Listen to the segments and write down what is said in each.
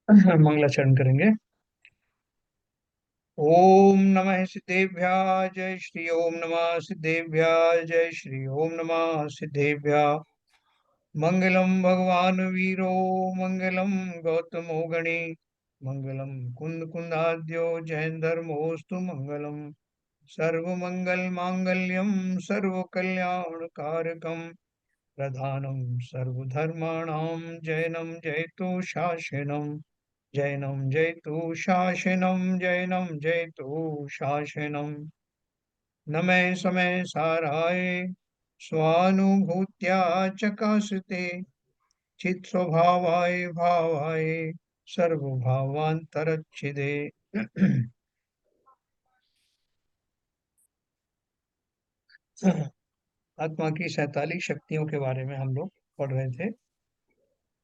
मंगलाचरण करेंगे। ओम नमः सिद्धेभ्याः जय श्री ओम नमः सिद्धेभ्याः जय श्री ओम नमः सिद्धेभ्याः। मंगलम भगवान वीरो मंगलम गौतमो गणे मंगलम कुंद कुंदाद्यो जैन धर्मोस्तु मंगलम। सर्व मंगल मांगल्यम सर्व कल्याण कारकम प्रधानम सर्वधर्माणां जैनम जयतु शासनम। जैनम जयतु शासनम जैनम जयतु शासनम। नमे समय साराय स्वानुभूत्या चकासते चित स्वभावाय भावाय सर्वभावांतरच्छिदे। आत्मा की 47 शक्तियों के बारे में हम लोग पढ़ रहे थे,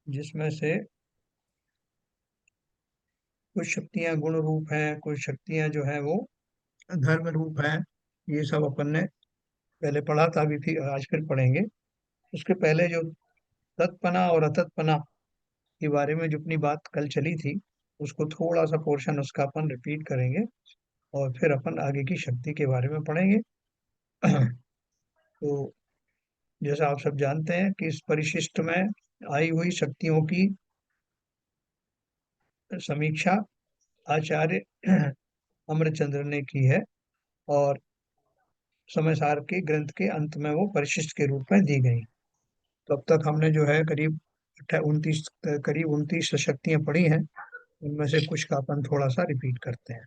जिसमें से कुछ शक्तियां गुण रूप हैं, कुछ शक्तियां जो है वो धर्म रूप हैं। ये सब अपन ने पहले पढ़ा था, अभी फिर आज फिर पढ़ेंगे। उसके पहले जो तत्पना और अतत्पना के बारे में जो अपनी बात कल चली थी, उसको थोड़ा सा पोर्शन उसका अपन रिपीट करेंगे और फिर अपन आगे की शक्ति के बारे में पढ़ेंगे। तो जैसा आप सब जानते हैं कि इस परिशिष्ट में आई हुई शक्तियों की समीक्षा आचार्य अमरचंद्र ने की है और समय सार के ग्रंथ के अंत में वो परिशिष्ट के रूप में दी गई। तो अब तक हमने जो है करीब 29 करीब 29 शक्तियां पढ़ी हैं। उनमें से कुछ का अपन थोड़ा सा रिपीट करते हैं।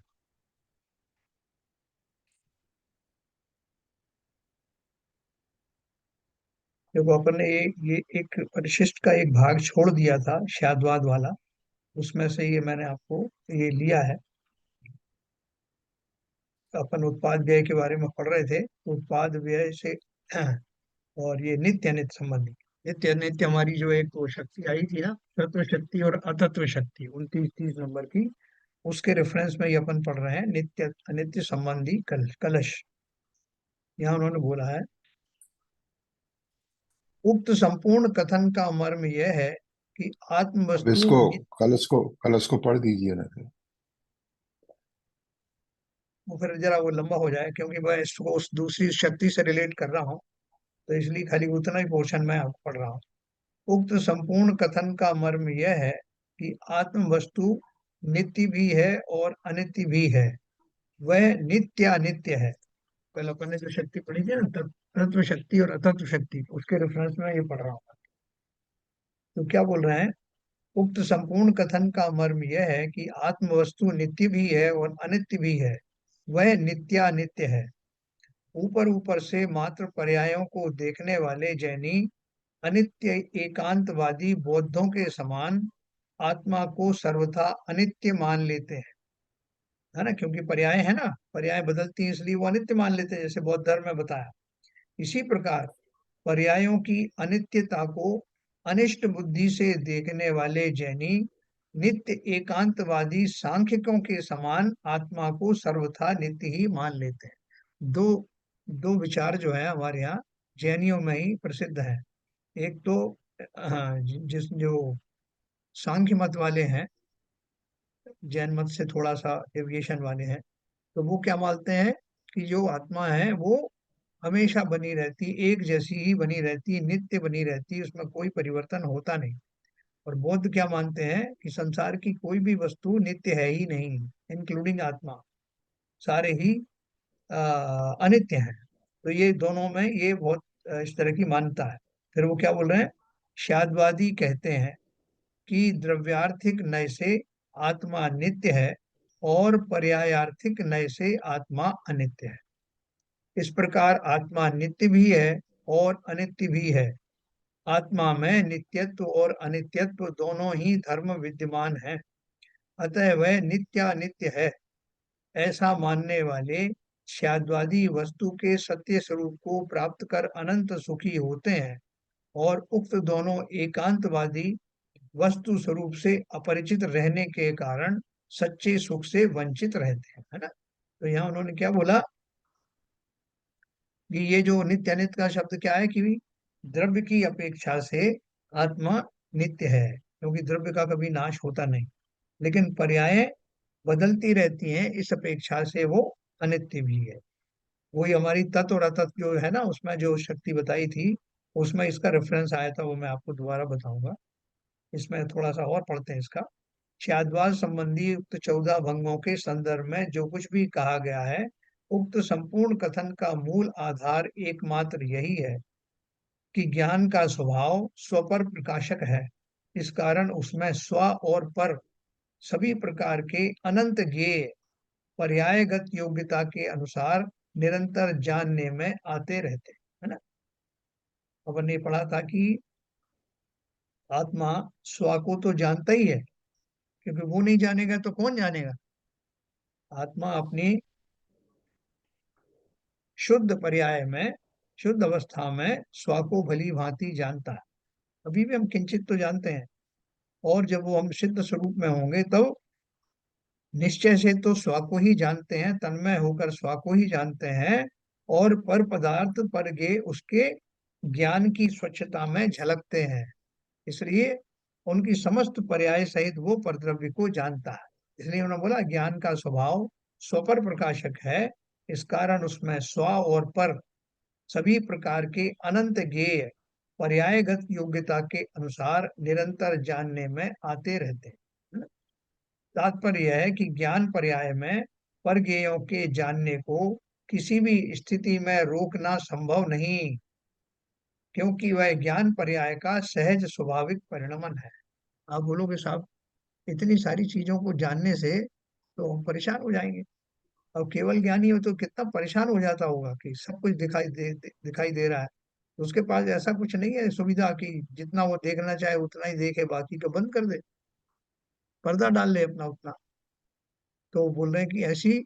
देखो, अपन ने ये एक परिशिष्ट का एक भाग छोड़ दिया था, शाद्वाद वाला। उसमें से ये मैंने आपको ये लिया है। अपन उत्पाद व्यय के बारे में पढ़ रहे थे, तो उत्पाद व्यय से और ये नित्य अनित्य संबंधी, नित्य अनित्य हमारी जो एक वो शक्ति आई थी ना, तत्व शक्ति और अतत्व शक्ति 29 30 नंबर की, उसके रेफरेंस में ये अपन पढ़ रहे हैं नित्य अनित्य संबंधी कलश। यहाँ उन्होंने बोला है, उक्त संपूर्ण कथन का मर्म यह है कि आत्म अब वस्तु इसको कलश को पढ़ दीजिए ना फिर। वो फिर जरा वो लंबा हो जाए, क्योंकि मैं इसको उस दूसरी शक्ति से रिलेट कर रहा हूँ, तो इसलिए खाली उतना ही पोर्शन मैं आपको पढ़ रहा हूँ। उक्त संपूर्ण कथन का मर्म यह है कि आत्म वस्तु नित्य भी है और अनित्य भी है। वह नित्य अनित्य है। कल अपन ने जो शक्ति पढ़ी थी ना, तत्व शक्ति और अतत्व शक्ति, उसके रेफरेंस में ये पढ़ रहा हूँ। तो क्या बोल रहे हैं, उक्त संपूर्ण कथन का मर्म यह है कि आत्म वस्तु नित्य भी है और अनित्य भी है। वह नित्यानित्य है। ऊपर ऊपर से मात्र पर्यायों को देखने वाले जैनी अनित्य एकांतवादी बौद्धों के समान आत्मा को सर्वथा अनित्य मान लेते हैं, है ना। क्योंकि पर्याय है ना, पर्याय बदलती हैं, इसलिए वो अनित्य मान लेते हैं, जैसे बौद्ध धर्म में बताया। इसी प्रकार पर्यायों की अनित्यता को अनिष्ट बुद्धि से देखने वाले जैनी नित्य एकांतवादी सांख्यिकों के समान आत्मा को सर्वथा नित्य ही मान लेते हैं। दो दो विचार जो है हमारे यहाँ जैनियों में ही प्रसिद्ध है। एक तो जिस जो सांख्य मत वाले हैं, जैन मत से थोड़ा सा डेविएशन वाले हैं, तो वो क्या मानते हैं कि जो आत्मा है वो हमेशा बनी रहती, एक जैसी ही बनी रहती, नित्य बनी रहती, उसमें कोई परिवर्तन होता नहीं। और बौद्ध क्या मानते हैं कि संसार की कोई भी वस्तु नित्य है ही नहीं, इंक्लूडिंग आत्मा, सारे ही अनित्य हैं। तो ये दोनों में ये बहुत इस तरह की मान्यता है। फिर वो क्या बोल रहे हैं, शादवादी कहते हैं कि द्रव्यार्थिक नय से आत्मा नित्य है और पर्यायार्थिक नय से आत्मा अनित्य है। इस प्रकार आत्मा नित्य भी है और अनित्य भी है। आत्मा में नित्यत्व और अनित्यत्व दोनों ही धर्म विद्यमान हैं। अतः वह नित्यानित्य है। ऐसा मानने वाले शाद्वादी वस्तु के सत्य स्वरूप को प्राप्त कर अनंत सुखी होते हैं और उक्त दोनों एकांतवादी वस्तु स्वरूप से अपरिचित रहने के कारण सच्चे सुख से वंचित रहते हैं, है ना। तो यहाँ उन्होंने क्या बोला कि ये जो नित्य अनित्य का शब्द क्या है कि द्रव्य की अपेक्षा से आत्मा नित्य है। क्योंकि द्रव्य का कभी नाश होता नहीं। लेकिन पर्याय बदलती रहती हैं, इस अपेक्षा से वो अनित्य भी है। वही हमारी तत् और अतत जो है ना, उसमें जो शक्ति बताई थी, उसमें इसका रेफरेंस आया था, वो मैं आपको दोबारा बताऊंगा। इसमें थोड़ा सा और पढ़ते हैं इसका। छादवाद संबंधी उक्त 14 भंगों के संदर्भ में जो कुछ भी कहा गया है, उक्त संपूर्ण कथन का मूल आधार एकमात्र यही है कि ज्ञान का स्वभाव स्वपर प्रकाशक है। इस कारण उसमें स्व और पर सभी प्रकार के अनंत ज्ञेय पर्यायगत योग्यता के अनुसार निरंतर जानने में आते रहते हैं, है ना। अपन ने पढ़ा था कि आत्मा स्व को तो जानता ही है, क्योंकि वो नहीं जानेगा तो कौन जानेगा। आत्मा अपनी शुद्ध पर्याय में, शुद्ध अवस्था में स्व को भली भांति जानता है। अभी भी हम किंचित तो जानते हैं, और जब वो हम सिद्ध स्वरूप में होंगे तब निश्चय से तो स्व को ही जानते हैं, तन्मय होकर स्व को ही जानते हैं। और पर पदार्थ पर गे उसके ज्ञान की स्वच्छता में झलकते हैं। इसलिए उनकी समस्त पर्याय सहित वो परद्रव्य को जानता है। इसलिए उन्होंने बोला ज्ञान का स्वभाव स्वपर प्रकाशक है। इस कारण उसमें स्व और पर सभी प्रकार के अनंत ज्ञेय पर्यायगत योग्यता के अनुसार निरंतर जानने में आते रहते हैं। तात्पर्य यह है कि ज्ञान पर्याय में परज्ञेयों के जानने को किसी भी स्थिति में रोकना संभव नहीं, क्योंकि वह ज्ञान पर्याय का सहज स्वाभाविक परिणमन है। आप बोलोगे साहब इतनी सारी चीजों को जानने से तो हम परेशान हो जाएंगे। और केवल ज्ञानी हो तो कितना परेशान हो जाता होगा कि सब कुछ दिखाई दे रहा है। तो उसके पास ऐसा कुछ नहीं है सुविधा कि जितना वो देखना चाहे उतना ही देखे, बाकी तो बंद कर दे, पर्दा डाल ले अपना उतना। तो वो बोल रहे हैं कि ऐसी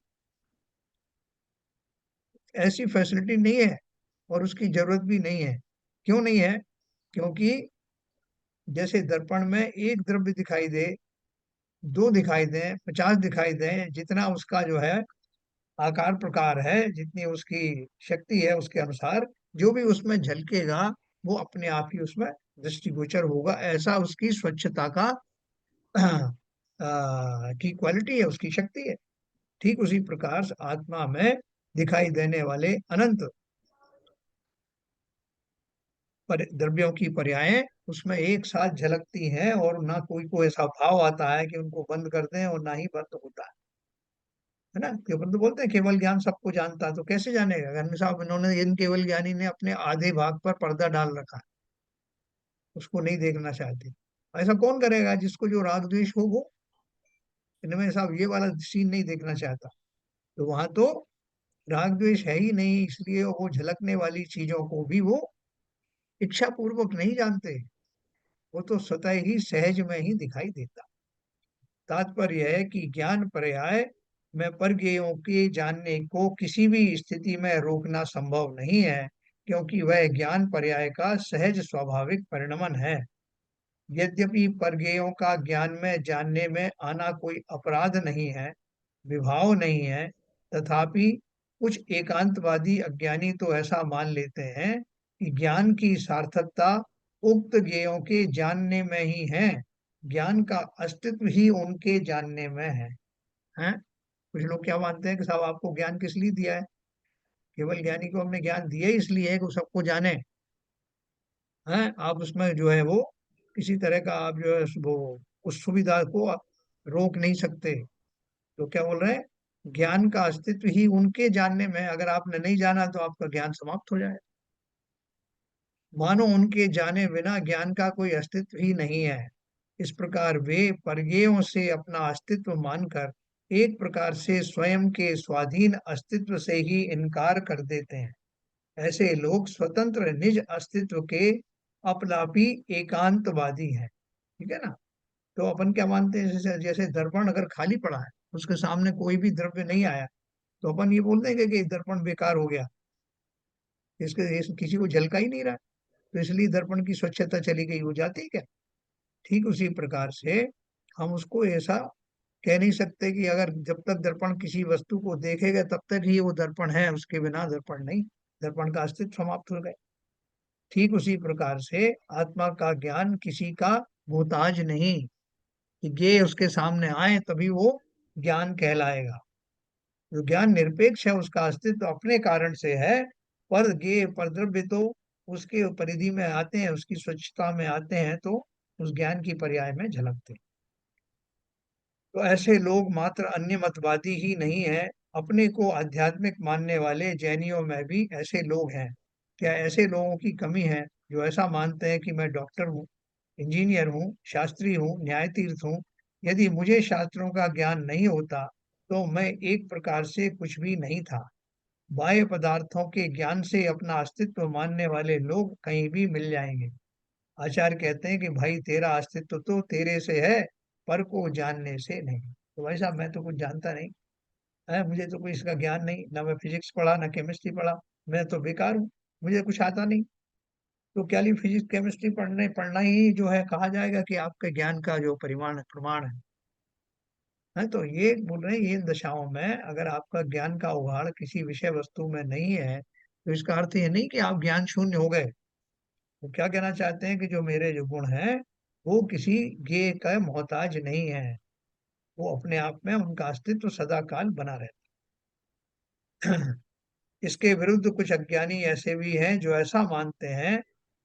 ऐसी फैसिलिटी नहीं है, और उसकी जरूरत भी नहीं है। क्यों नहीं है? क्योंकि जैसे दर्पण में एक द्रव्य दिखाई दे, दो दिखाई दे, 50 दिखाई दे, जितना उसका जो है आकार प्रकार है, जितनी उसकी शक्ति है, उसके अनुसार जो भी उसमें झलकेगा वो अपने आप ही उसमें दृष्टिगोचर होगा। ऐसा उसकी स्वच्छता का की क्वालिटी है, उसकी शक्ति है। ठीक उसी प्रकार से आत्मा में दिखाई देने वाले अनंत पर द्रव्यों की पर्यायें उसमें एक साथ झलकती हैं, और ना कोई को ऐसा भाव आता है कि उनको बंद कर दें, और ना ही बंद होता है ना। कि अपन तो बोलते हैं केवल ज्ञान सबको जानता है, तो कैसे जानेगा? गंज साहब इन्होंने, इन केवल ज्ञानी ने अपने आधे भाग पर पर्दा डाल रखा है, उसको नहीं देखना चाहते। ऐसा कौन करेगा? जिसको जो राग द्वेष हो वो। इनमें साहब ये वाला सीन नहीं देखना चाहता। तो वहां तो राग द्वेष है ही नहीं, इसलिए वो झलकने वाली चीजों को भी वो इच्छा पूर्वक नहीं जानते। वो तो स्वतः ही सहज में ही दिखाई देता। तात्पर्य है कि ज्ञान पर्याय में परज्ञेयों के जानने को किसी भी स्थिति में रोकना संभव नहीं है, क्योंकि वह ज्ञान पर्याय का सहज स्वाभाविक परिणमन है। यद्यपि परज्ञेयों का ज्ञान में जानने में आना कोई अपराध नहीं है, विभाव नहीं है, तथापि कुछ एकांतवादी अज्ञानी तो ऐसा मान लेते हैं कि ज्ञान की सार्थकता उक्त ज्ञेयों के जानने में ही है, ज्ञान का अस्तित्व ही उनके जानने में है। कुछ लोग क्या मानते हैं कि साहब आपको ज्ञान किस लिए दिया है? केवल ज्ञानी को हमने ज्ञान दिया ही इसलिए है कि वो सबको जाने। हैं, आप उसमें जो है वो किसी तरह का आप जो है वो उस सुविधा को आप रोक नहीं सकते। तो क्या बोल रहे हैं? ज्ञान का अस्तित्व ही उनके जानने में है। अगर आपने नहीं जाना तो आपका ज्ञान समाप्त हो जाए। मानो उनके जाने बिना ज्ञान का कोई अस्तित्व ही नहीं है। इस प्रकार वे परज्ञेयों से अपना अस्तित्व मानकर एक प्रकार से स्वयं के स्वाधीन अस्तित्व से ही इनकार कर देते हैं। ऐसे लोग स्वतंत्र निज अस्तित्व के अपलापी एकांतवादी हैं। ठीक है ना। तो अपन क्या मानते हैं, जैसे जैसे दर्पण अगर खाली पड़ा है, उसके सामने कोई भी द्रव्य नहीं आया, तो अपन ये बोल देंगे कि दर्पण बेकार हो गया, किसी को झलका ही नहीं रहा, तो इसलिए दर्पण की स्वच्छता चली गई, हो जाती है क्या? ठीक उसी प्रकार से हम उसको ऐसा कह नहीं सकते कि अगर जब तक दर्पण किसी वस्तु को देखेगा तब तक ही वो दर्पण है, उसके बिना दर्पण नहीं। दर्पण का अस्तित्व समाप्त हो गया। ठीक उसी प्रकार से आत्मा का ज्ञान किसी का मोहताज नहीं, कि ये उसके सामने आए तभी वो ज्ञान कहलाएगा। जो ज्ञान निरपेक्ष है उसका अस्तित्व अपने कारण से है, पर ये परद्रव्य तो उसके परिधि में आते हैं, उसकी स्वच्छता में आते हैं तो उस ज्ञान की पर्याय में झलकते हैं। तो ऐसे लोग मात्र अन्य मतवादी ही नहीं है, अपने को आध्यात्मिक मानने वाले जैनियों में भी ऐसे लोग हैं। क्या ऐसे लोगों की कमी है जो ऐसा मानते हैं कि मैं डॉक्टर हूँ, इंजीनियर हूँ, शास्त्री हूँ, न्यायतीर्थ हूँ। यदि मुझे शास्त्रों का ज्ञान नहीं होता तो मैं एक प्रकार से कुछ भी नहीं था। बाह्य पदार्थों के ज्ञान से अपना अस्तित्व मानने वाले लोग कहीं भी मिल जाएंगे। आचार्य कहते हैं कि भाई तेरा अस्तित्व तो तेरे से है, पर को जानने से नहीं। तो भाई साहब मैं तो कुछ जानता नहीं है, मुझे तो कोई इसका ज्ञान नहीं, ना मैं फिजिक्स पढ़ा ना केमिस्ट्री पढ़ा, मैं तो बेकार हूँ, मुझे कुछ आता नहीं। तो क्या ली फिजिक्स केमिस्ट्री पढ़ना ही जो है कहा जाएगा कि आपके ज्ञान का जो परिमाण प्रमाण है? तो ये बोल रहे हैं इन दशाओं में अगर आपका ज्ञान का उगाड़ किसी विषय वस्तु में नहीं है तो इसका अर्थ ये नहीं कि आप ज्ञान शून्य हो गए। वो क्या कहना चाहते हैं कि जो मेरे जो गुण हैं वो किसी ज्ञेय का मोहताज नहीं है, वो अपने आप में उनका अस्तित्व सदा काल बना रहता है। इसके विरुद्ध कुछ अज्ञानी ऐसे भी हैं जो ऐसा मानते हैं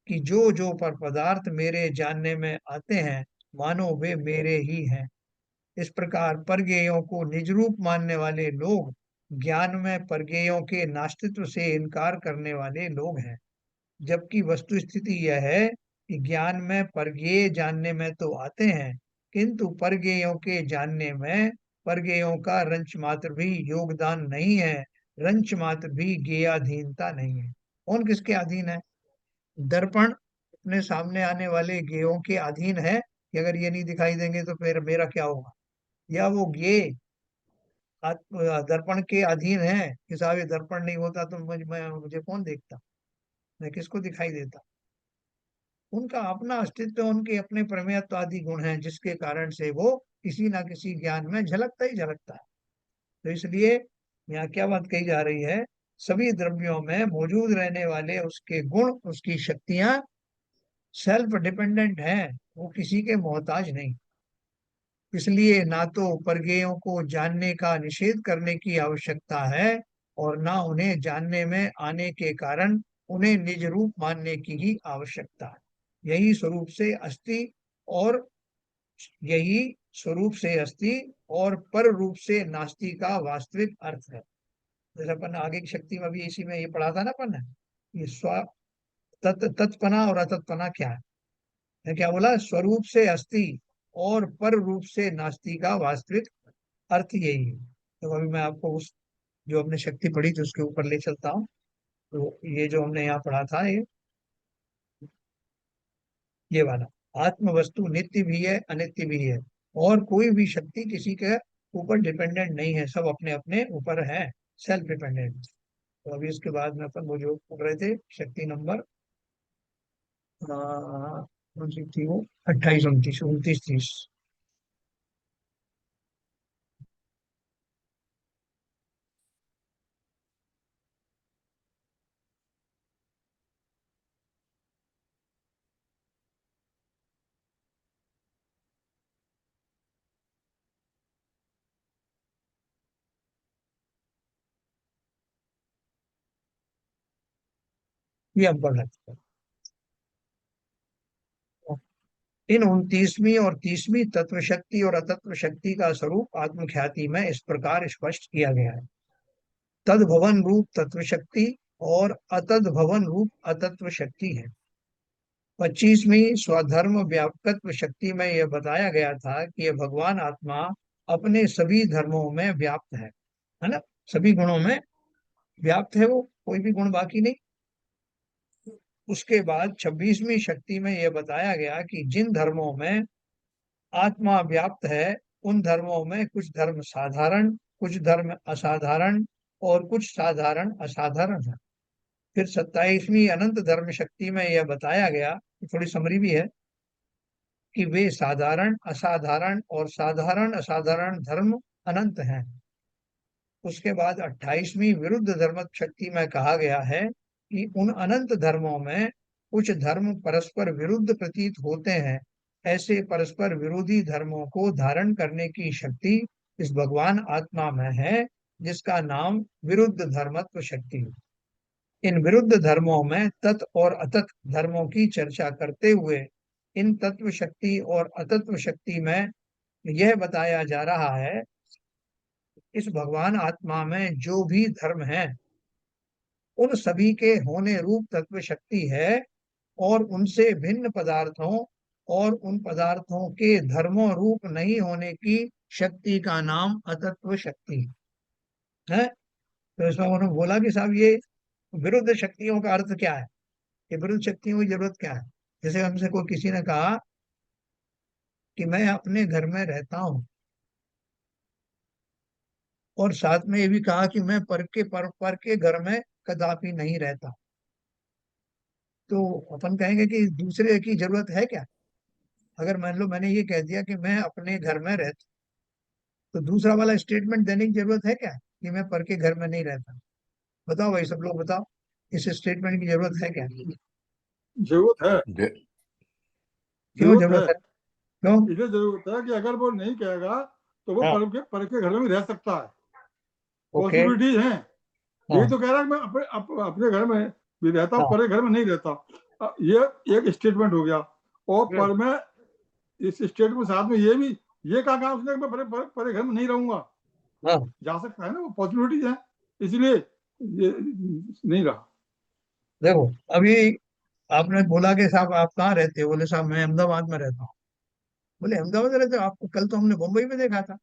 कि जो जो पर पदार्थ मेरे जानने में आते हैं मानो वे मेरे ही हैं। इस प्रकार परगेयों को निज रूप मानने वाले लोग ज्ञान में परगेयों के नास्तित्व से इनकार करने वाले लोग हैं। जबकि वस्तु स्थिति यह है कि ज्ञान में परगेय जानने में तो आते हैं, किंतु परगेयों के जानने में परगेयों का रंच मात्र भी योगदान नहीं है, रंच मात्र भी ज्ञेयाधीनता नहीं है। कौन किसके अधीन है? दर्पण अपने सामने आने वाले ज्ञेयों के अधीन है कि अगर ये नहीं दिखाई देंगे तो फिर मेरा क्या होगा, या वो ज्ञेय दर्पण के अधीन है कि साहब ये दर्पण नहीं होता तो मुझे कौन देखता, मैं किसको दिखाई देता। उनका अपना अस्तित्व, उनके अपने प्रमेयत्व आदि गुण हैं जिसके कारण से वो किसी ना किसी ज्ञान में झलकता ही झलकता है। तो इसलिए यहाँ क्या बात कही जा रही है, सभी द्रव्यों में मौजूद रहने वाले उसके गुण, उसकी शक्तियां सेल्फ डिपेंडेंट हैं, वो किसी के मोहताज नहीं। इसलिए ना तो परगेयों को जानने का निषेध करने की आवश्यकता है और ना उन्हें जानने में आने के कारण उन्हें निज रूप मानने की ही आवश्यकता है। यही स्वरूप से अस्थि और यही स्वरूप से अस्थि और पर रूप से नास्ति का वास्तविक अर्थ है। जैसे अपन आगे की शक्ति में भी इसी में ये पढ़ा था ना अपन ने, ये स्व तत्पना और अतत्पना क्या है। मैं क्या बोला, स्वरूप से अस्थि और पर रूप से नास्ति का वास्तविक अर्थ यही है। तो अभी मैं आपको उस जो हमने शक्ति पढ़ी थी उसके ऊपर ले चलता हूँ। तो ये जो हमने यहाँ पढ़ा था, ये वाला आत्म वस्तु नित्य भी है अनित्य भी है, और कोई भी शक्ति किसी के ऊपर डिपेंडेंट नहीं है, सब अपने अपने ऊपर है, सेल्फ डिपेंडेंट। तो अभी इसके बाद में अपन वो जो पढ़ रहे थे शक्ति नंबर कौन सी थी वो, 28 29 29 30। ये हम पढ़ रहे थे। इन 29वीं और 30वीं तत्व शक्ति और अतत्व शक्ति का स्वरूप आत्मख्याति में इस प्रकार स्पष्ट किया गया है। तद भवन रूप तत्व शक्ति और अतद भवन रूप अतत्व शक्ति है। 25वीं स्वधर्म व्यापकत्व शक्ति में यह बताया गया था कि यह भगवान आत्मा अपने सभी धर्मों में व्याप्त है ना, सभी गुणों में व्याप्त है, वो कोई भी गुण बाकी नहीं। उसके बाद 26वीं शक्ति में यह बताया गया कि जिन धर्मों में आत्मा व्याप्त है उन धर्मों में कुछ धर्म साधारण, कुछ धर्म असाधारण और कुछ साधारण असाधारण है। फिर 27वीं अनंत धर्म शक्ति में यह बताया गया, थोड़ी समरी भी है, कि वे साधारण असाधारण और साधारण असाधारण धर्म अनंत हैं। उसके बाद 28वीं विरुद्ध धर्म शक्ति में कहा गया है कि उन अनंत धर्मों में कुछ धर्म परस्पर विरुद्ध प्रतीत होते हैं, ऐसे परस्पर विरोधी धर्मों को धारण करने की शक्ति इस भगवान आत्मा में है, जिसका नाम विरुद्ध धर्मत्व शक्ति है। इन विरुद्ध धर्मों में तत् और अतत् धर्मों की चर्चा करते हुए इन तत्व शक्ति और अतत्व शक्ति में यह बताया जा रहा है, इस भगवान आत्मा में जो भी धर्म है उन सभी के होने रूप तत्व शक्ति है, और उनसे भिन्न पदार्थों और उन पदार्थों के धर्मों रूप नहीं होने की शक्ति का नाम अतत्व शक्ति है। तो इसमें उन्होंने बोला कि साहब ये विरुद्ध शक्तियों का अर्थ क्या है, ये विरुद्ध शक्तियों की जरूरत क्या है। जैसे हमसे कोई किसी ने कहा कि मैं अपने घर में रहता हूँ, और साथ में ये भी कहा कि मैं पर के घर में कदापि नहीं रहता, तो अपन कहेंगे कि दूसरे की जरूरत है क्या। अगर मान लो मैंने ये कह दिया कि मैं अपने घर में रहता, तो दूसरा वाला स्टेटमेंट देने की जरूरत है क्या कि मैं पर के घर में नहीं रहता। बताओ भाई, सब लोग बताओ, इस स्टेटमेंट की जरूरत है क्या। जरूरत है, जे- क्यों जरूरत जरूरत है। है, क्यों। इसे जरूरत है कि अगर वो नहीं कहेगा तो वो हाँ, पर के घर में भी रह सकता है, ओके। पॉसिबिलिटीज हैं। यही हाँ, तो कह रहा है कि मैं अपने घर में भी रहता हूँ, हाँ, पर के घर में नहीं रहता। ये एक स्टेटमेंट हो गया। और पर में इस स्टेटमेंट के साथ में ये कहा उसने कि मैं पर के घर में नहीं रहूंगा। हाँ। जा सकता है ना, वो पॉसिबिलिटीज है, इसलिए ये नहीं रहा। देखो, अभी आपने बोला कि साहब आप कहाँ रहते हो, बोले साहब मैं अहमदाबाद में रहता हूँ। बोले अहमदाबाद में रहते हो, आपको कल तो हमने मुंबई में देखा था,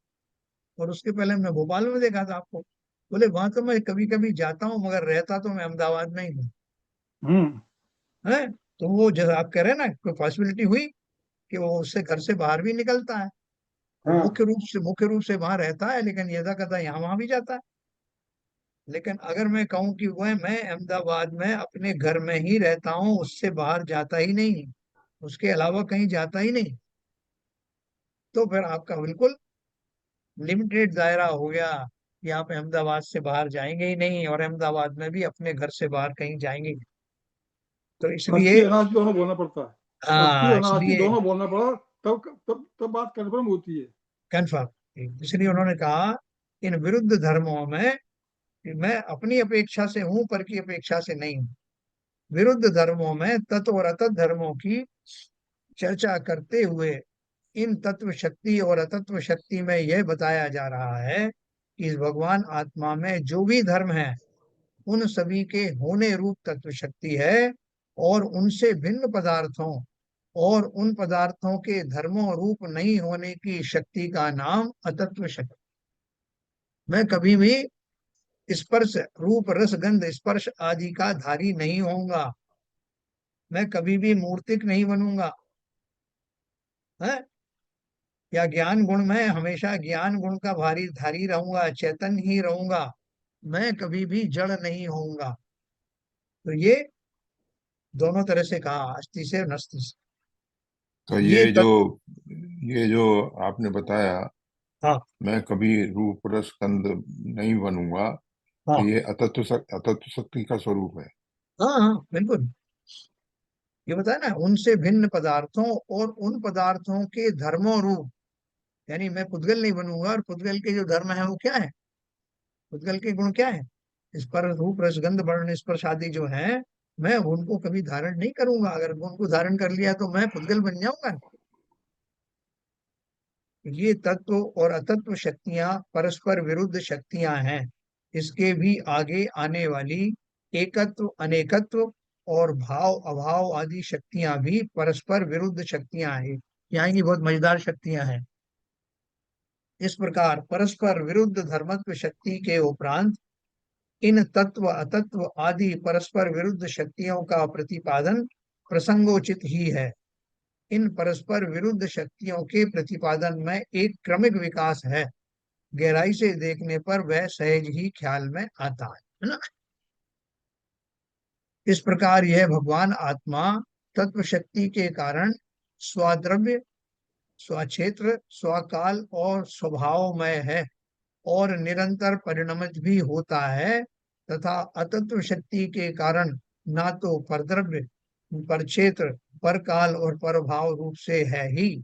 और उसके पहले हमने भोपाल में देखा था आपको। बोले वहां तो मैं कभी कभी जाता हूँ, मगर रहता तो मैं अहमदाबाद में ही हूँ। हम्म। है, तो वो जैसे आप कह रहे हैं ना, कोई पॉसिबिलिटी हुई कि वो उससे घर से बाहर भी निकलता है, वो हाँ। मुख्य रूप से वहां रहता है, लेकिन यदा कदा यहाँ वहां भी जाता है। लेकिन अगर मैं कहूँ कि वह मैं अहमदाबाद में अपने घर में ही रहता हूँ, उससे बाहर जाता ही नहीं, उसके अलावा कहीं जाता ही नहीं, तो फिर आपका बिल्कुल लिमिटेड दायरा हो गया कि आप अहमदाबाद से बाहर जाएंगे ही नहीं, और अहमदाबाद में भी अपने घर से बाहर कहीं जाएंगे ही नहीं। तो अस्थि इसलिए, अनास्थि दोनों बोलना पड़ता है, अस्थि हाँ, अनास्थि इसलिए दोनों बोलना पड़ा, तब बात कन्फर्म होती है। कन्फर्म, इसलिए उन्होंने कहा इन विरुद्ध धर्मों में कि मैं अपनी अपेक्षा से हूं, पर की अपेक्षा से नहीं हूं। विरुद्ध धर्मों में तत्व और अतत धर्मों की चर्चा करते हुए इन तत्व शक्ति और अतत्व शक्ति में यह बताया जा रहा है कि इस भगवान आत्मा में जो भी धर्म है उन सभी के होने रूप तत्व शक्ति है, और उनसे भिन्न पदार्थों और उन पदार्थों के धर्मों रूप नहीं होने की शक्ति का नाम अतत्व शक्ति। मैं कभी भी स्पर्श रूप रस गंध स्पर्श आदि का धारी नहीं होऊंगा, मैं कभी भी मूर्तिक नहीं बनूंगा, है, या ज्ञान गुण में हमेशा ज्ञान गुण का भारी धारी रहूंगा, चैतन्य ही रहूंगा, मैं कभी भी जड़ नहीं होऊंगा। तो ये दोनों तरह से कहा, अस्थि से और नस्ति से। तो ये तत्व, ये जो आपने बताया, हाँ, मैं कभी रूप रस गंध नहीं बनूंगा, तो हाँ, ये अतत्व शक्ति का स्वरूप है। हाँ, हाँ, बिल्कुल। ये बताया ना, उनसे भिन्न पदार्थों और उन पदार्थों के धर्मों रूप, यानी मैं पुद्गल नहीं बनूंगा, और पुद्गल के जो धर्म है वो क्या है, पुद्गल के गुण क्या है, इस पर रूप रसगंध वर्ण स्पर्श आदि जो है, मैं उनको कभी धारण नहीं करूंगा। अगर उनको धारण कर लिया तो मैं पुद्गल बन जाऊंगा। ये तत्व और अतत्व शक्तियां परस्पर विरुद्ध शक्तियां हैं। इसके भी आगे आने वाली एकत्व अनेकत्व और भाव अभाव आदि शक्तियां भी परस्पर विरुद्ध शक्तियां हैं। यहाँ की बहुत मजेदार शक्तियां हैं। इस प्रकार परस्पर विरुद्ध धर्मत्व शक्ति के उपरांत इन तत्व अतत्व आदि परस्पर विरुद्ध शक्तियों का प्रतिपादन प्रसंगोचित ही है। इन परस्पर विरुद्ध शक्तियों के प्रतिपादन में एक क्रमिक विकास है, गहराई से देखने पर वह सहज ही ख्याल में आता है ना। इस प्रकार यह भगवान आत्मा तत्व शक्ति के कारण स्वाद्रव्य स्वक्षेत्र स्वकाल और स्वभावमय है, और निरंतर परिणमित भी होता है, तथा अतत्व शक्ति के कारण ना तो परद्रव्य पर क्षेत्र, पर काल और पर भाव रूप से है ही,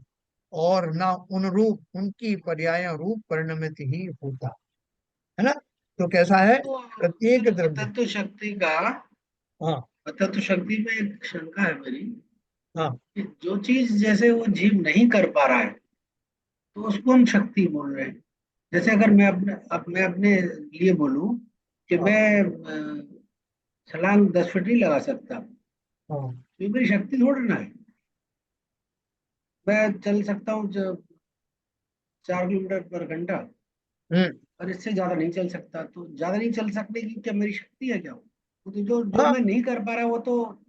और ना उन रूप उनकी पर्याय रूप परिणमित ही होता है ना। तो कैसा है, तो प्रत्येक द्रव्य। तत्व शक्ति का, हाँ तत्व शक्ति में एक शंका है मेरी हाँ कि जो चीज जैसे वो जीव नहीं कर पा रहा है तो उसको हम शक्ति बोल रहे हैं। जैसे अगर मैं अपने लिए बोलूं कि हाँ मैं छलांग 10 फीट नहीं लगा सकता, हाँ। तो ये मेरी शक्ति थोड़ी ना है। मैं चल सकता हूँ 4 किलोमीटर पर घंटा, हम्म। और इससे ज्यादा नहीं चल सकता। तो ज्यादा नहीं चल सकने की क्या मेरी शक्ति है क्या? वो तो जो जो हाँ, मैं नहीं कर पा रहा वो तो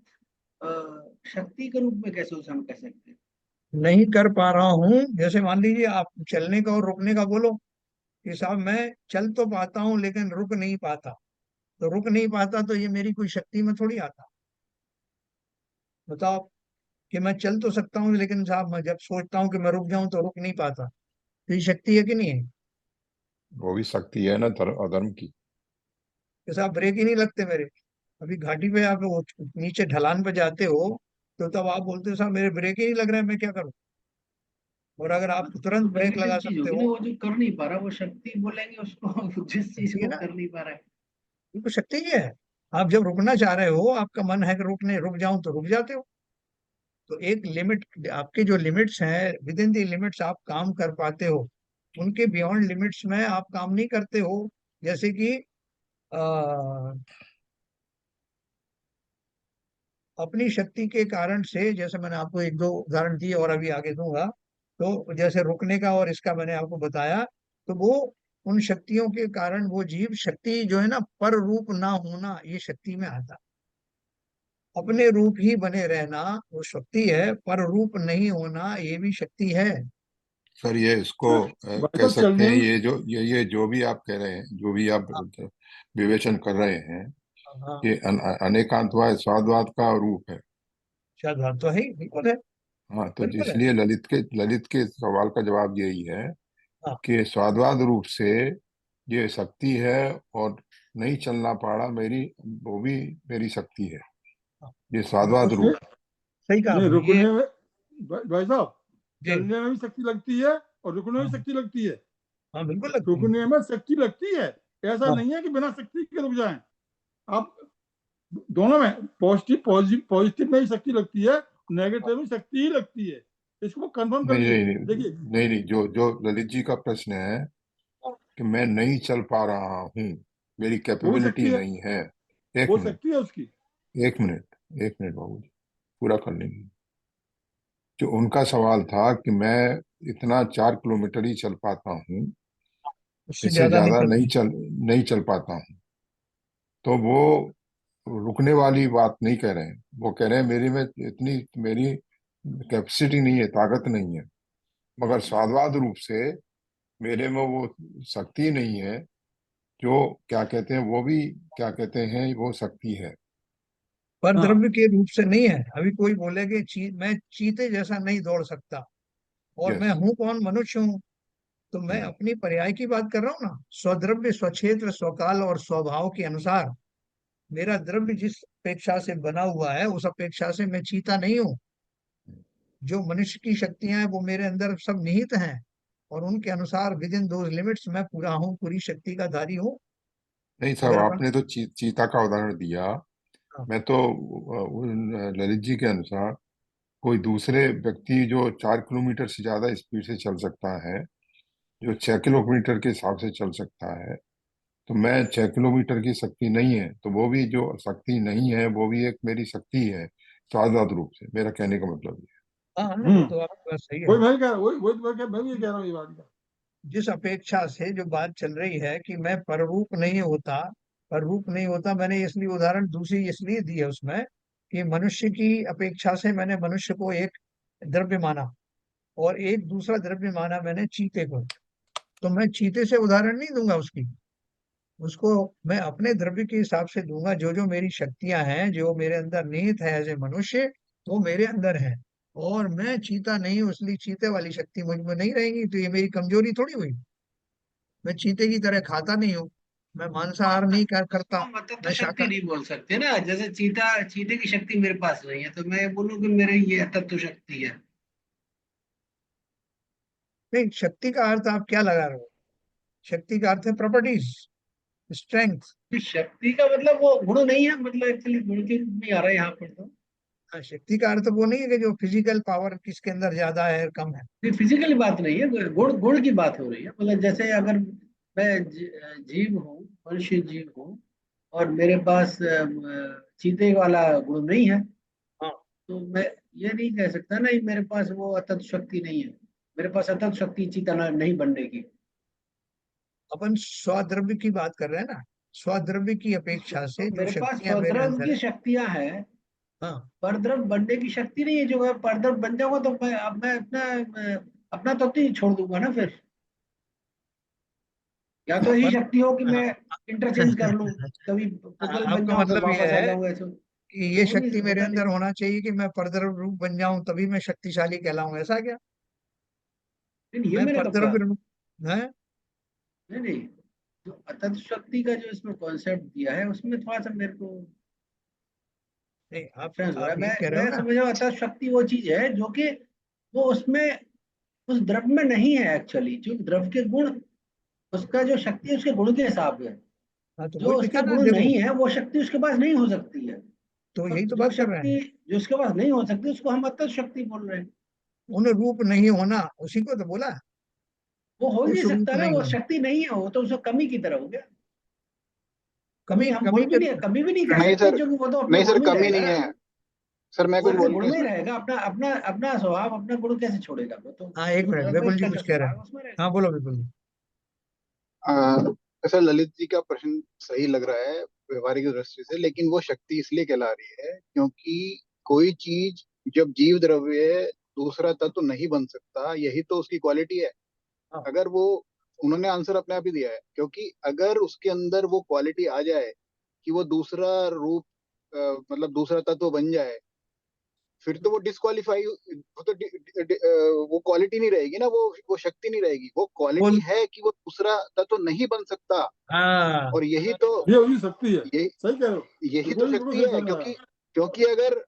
शक्ति के रूप में कैसे उसे हम कह सकते हैं? नहीं कर पा रहा हूँ, जैसे मान लीजिए आप चलने का और रुकने का बोलो कि साहब मैं चल तो पाता हूँ लेकिन रुक नहीं पाता, तो रुक नहीं पाता तो ये मेरी कोई शक्ति में थोड़ी आता। बताओ, कि मैं चल तो सकता हूँ लेकिन साहब मैं जब सोचता हूँ कि मैं रुक जाऊं तो रुक नहीं पाता, तो ये शक्ति है कि नहीं है? वो भी शक्ति है ना, अधर्म की। कि साहब ब्रेक ही नहीं लगते मेरे, अभी घाटी पे आप नीचे ढलान पे जाते हो, तो तब आप बोलते हो साहब मेरे ब्रेक ही नहीं लग रहा है, मैं क्या करूं? और अगर आप तो तुरंत ब्रेक नेगेटिव लगा चीज सकते होगी ना, हो। वो जो कर नहीं पा रहा वो शक्ति बोलेंगे उसको जिस चीज शक्ति है को ना, कर नहीं पा रहा है। ये तो शक्ति ही है। आप जब रुकना चाह रहे हो, आपका मन है कि रुक जाऊं, तो रुक जाते हो। तो एक लिमिट, आपके जो लिमिट्स हैं, विद इन दी लिमिट्स आप काम कर पाते हो, उनके बियॉन्ड लिमिट्स में आप काम नहीं करते हो। जैसे कि आ, अपनी शक्ति के कारण से, जैसे मैंने आपको एक दो उदाहरण दिए और अभी आगे दूंगा, तो जैसे रुकने का और इसका मैंने आपको बताया, तो वो उन शक्तियों के कारण वो जीव, शक्ति जो है ना, पर रूप ना होना ये शक्ति में आता। अपने रूप ही बने रहना वो शक्ति है, पर रूप नहीं होना ये भी शक्ति है। सर ये इसको सर, भाई कह साहब सकते चलने हैं, में, ये जो भी आप कह रहे हैं, जो भी आप विवेचन कर रहे हैं, हाँ, ये अनेकांतवाद स्वादवाद का रूप है। शायद बात तो है ही, बिल्कुल है। हाँ, तो बिल्कुल है। इसलिए ललित के सवाल का जवाब यही है हाँ कि स्वादवाद रूप से ये शक्ति है, और नहीं चलना पाड़ा मेरी, वो भी मेरी शक्ति है। हाँ, ये बिल्कुल स्वादवाद उसके रूप। सही कहा नहीं आपने ये। रुकने में, भाई साहब जी। चलने में भी शक्ति लगती है और रुकने में भी हाँ शक्ति लगती है। हाँ, बिल्कुल लगती है। रुकने में शक्ति लगती है, ऐसा हाँ नहीं है कि बिना शक्ति के रुक जाएं आप। दोनों में पॉजिटिव पॉजिटिव पॉजिटिव में ही शक्ति लगती है, नेगेटिव में शक्ति ही लगती है। इसको कंफर्म नहीं करिए। नहीं नहीं देखिए नहीं नहीं, जो जो ललित जी का प्रश्न है कि मैं नहीं चल पा रहा हूँ, मेरी वो भी कैपेबिलिटी शक्ति है, नहीं है। एक वो मिनट, शक्ति है उसकी। एक मिनट, एक मिनट बाबू जी, पूरा कर लेंगे। जो उनका सवाल था कि मैं इतना 4 किलोमीटर ही चल पाता हूँ, उससे इससे ज्यादा नहीं ज्यादा चलती। नहीं चल पाता हूँ, तो वो रुकने वाली बात नहीं कह रहे हैं। वो कह रहे हैं मेरी में इतनी, मेरी कैपेसिटी नहीं है, ताकत नहीं है, मगर स्वादवाद रूप से मेरे में वो शक्ति नहीं है, जो क्या कहते हैं, वो भी क्या कहते हैं, वो शक्ति है। पर हाँ द्रव्य के रूप से नहीं है। अभी कोई बोले कि मैं चीते जैसा नहीं दौड़ सकता, और मैं यस। हूं कौन, मनुष्य हूँ। तो मैं अपनी पर्याय की बात कर रहा हूँ ना, स्वद्रव्य स्वक्षेत्र स्वकाल और स्वभाव के अनुसार मेरा द्रव्य जिस अपेक्षा से बना हुआ है, उस अपेक्षा से मैं चीता नहीं हूँ। जो मनुष्य की शक्तियां हैं वो मेरे अंदर सब निहित हैं, और उनके अनुसार विद इन दोज लिमिट्स मैं पूरा हूँ, पूरी शक्ति का धारी हूँ। नहीं साहब, अगर अपन, आपने तो चीता का उदाहरण दिया। हाँ, मैं तो ललित जी के अनुसार कोई दूसरे व्यक्ति जो 4 किलोमीटर से ज्यादा स्पीड से चल सकता है, जो 6 किलोमीटर के हिसाब से चल सकता है, तो मैं 6 किलोमीटर की शक्ति नहीं है, तो वो भी जो शक्ति नहीं है वो भी एक मेरी शक्ति है, स्वाभाविक रूप से। मेरा कहने का मतलब ये हाँ वो हम्म, तो आपकी बात सही है। वही मैं कह रहा वही मैं भी ये कह रहा हूँ ये बात का। जिस अपेक्षा से जो बात चल रही है कि मैं पररूप नहीं होता, पररूप नहीं होता, मैंने इसलिए उदाहरण दूसरी इसलिए दी है उसमें कि मनुष्य की अपेक्षा से मैंने मनुष्य को एक द्रव्य माना, और एक दूसरा द्रव्य माना मैंने चीते को। तो मैं चीते से उदाहरण नहीं दूंगा उसकी, उसको मैं अपने द्रव्य के हिसाब से दूंगा। जो जो मेरी शक्तियां हैं, जो मेरे अंदर निहित है एज ए मनुष्य, वो मेरे अंदर है। और मैं चीता नहीं हूँ, इसलिए चीते वाली शक्ति मुझ में नहीं रहेगी, तो ये मेरी कमजोरी थोड़ी हुई। मैं चीते की तरह खाता नहीं हूँ, मैं मांसाहार नहीं करता उसको हूँ। हम अतत्व मैं शक्ति शाका नहीं बोल सकते ना। जैसे चीते की शक्ति मेरे पास नहीं है तो मैं बोलूँ कि मेरे ये अतत्व शक्ति है। नहीं, शक्ति का अर्थ आप क्या लगा रहे हो? शक्ति का अर्थ है प्रॉपर्टीज, स्ट्रेंथ। इस शक्ति का मतलब वो गुण नहीं है, मतलब एक्चुअली गुण के रूप में आ रहा है यहाँ पर तो। शक्ति का अर्थ वो नहीं है कि जो फिजिकल पावर किसके अंदर ज्यादा है कम है। ये फिजिकली बात नहीं है, गुण गुण की बात हो रही है। मतलब जैसे अगर मैं जीव हूँ, मनुष्य जीव हूँ, और मेरे पास चीते वाला गुण नहीं है, हाँ, तो मैं ये नहीं कह सकता ना कि मेरे पास वो अतत शक्ति नहीं है। मेरे पास अतत शक्ति चीता नहीं बनने की। अपन स्वद्रव्य की बात कर रहे हैं ना। स्वद्रव्य की अपेक्षा तो से जो मेरे पास शक्तियां मेरे स्वद्रव अंदर की है। शक्तियां हैं, हाँ, परद्रव बनने की शक्ति नहीं है। जो मैं परद्रव बन जाऊंगा तो मैं अब मैं अपना तत्व ही छोड़ दूंगा ना फिर। या तो ऐसी अपन शक्ति हो कि मैं हाँ, इंटरचेंज कर लूं, कभी पुतगल बन आपका जाऊं फिर मतलब ये वापस आ है जाऊं ऐसे। कि ये हो नहीं, शक्ति मेरे होता नहीं। अंदर होना चाहिए कि मैं परद्रव्य रूप बन जाऊं तभी मैं शक्तिशाली कहलाऊं, ऐसा क्या? नहीं, ये मैं मैंने कब कहा? परद्रव्य रूप है। नहीं नहीं, जो अतत शक्ति का जो इसमें कॉन्सेप्ट दिया है उसमें थोड़ा सा मेरे को नहीं, डिफरेंस हो रहा आप है। यही कह रहे हो मैं ना। समझ रहा हूँ अतत शक्ति वो चीज है जो कि वो उसमें उस द्रव में नहीं है एक्चुअली। जो द्रव के गुण, उसका जो शक्ति है उसके गुण के हिसाब है। हाँ, तो जो वही उसके लिखा ना, गुण देखो। नहीं है वो शक्ति उसके पास नहीं हो सकती है। तो और यही तो जो बात कर रहे शक्ति हैं। जो उसके पास नहीं हो सकती उसको हम अतत शक्ति बोल रहे हैं। उन रूप नहीं होना, उसी को तो बोला। वो हो ही नहीं उस रूप सकता ना, नहीं वो होना। शक्ति नहीं है, वो तो उसको कमी की तरह हो गया। कमी कमी हम कमी बोल भी के नहीं, रूप। कभी भी नहीं कह नहीं सकते सर, क्योंकि वो तो अपने नहीं सर, गुण में ही कमी रहेगा नहीं ना। है। सर मैं वो कुछ अपने बोलूं गुण में ही इसमें? रहेगा, अपना अपना अपना स्वभाव अपना गुण कैसे छोड़ेगा? वो तो हाँ, एक जो मिनट, द्रव्य में विपुल जी उसका जो कुछ कह रहे स्वभाव है हैं। उसमें रहेगा। हाँ, बोलो विपुल जी। सर ललित जी का प्रश्न सही लग रहा है व्यवहारिक दृष्टि से, लेकिन वो शक्ति इसलिए कहला रही है क्योंकि कोई चीज जब जीव द्रव्य दूसरा तत्व नहीं बन सकता, यही तो उसकी क्वालिटी है। हाँ, अगर वो, उन्होंने आंसर अपने आप ही दिया है, क्योंकि अगर उसके अंदर वो क्वालिटी आ जाए कि वो दूसरा रूप, मतलब दूसरा तत्व बन जाए, फिर तो वो डिस्qualify, वो तो वो क्वालिटी नहीं रहेगी ना, वो शक्ति नहीं रहेगी। वो क्वालिटी बोल। है कि वो दूसरा तत्व नहीं बन सकता। हाँ, और यही तो, ये उसकी शक्ति है। ये सही कह रहे हो, यही तो बिल्कुल शक्ति सही है। समझाया। क्योंकि क्योंकि अगर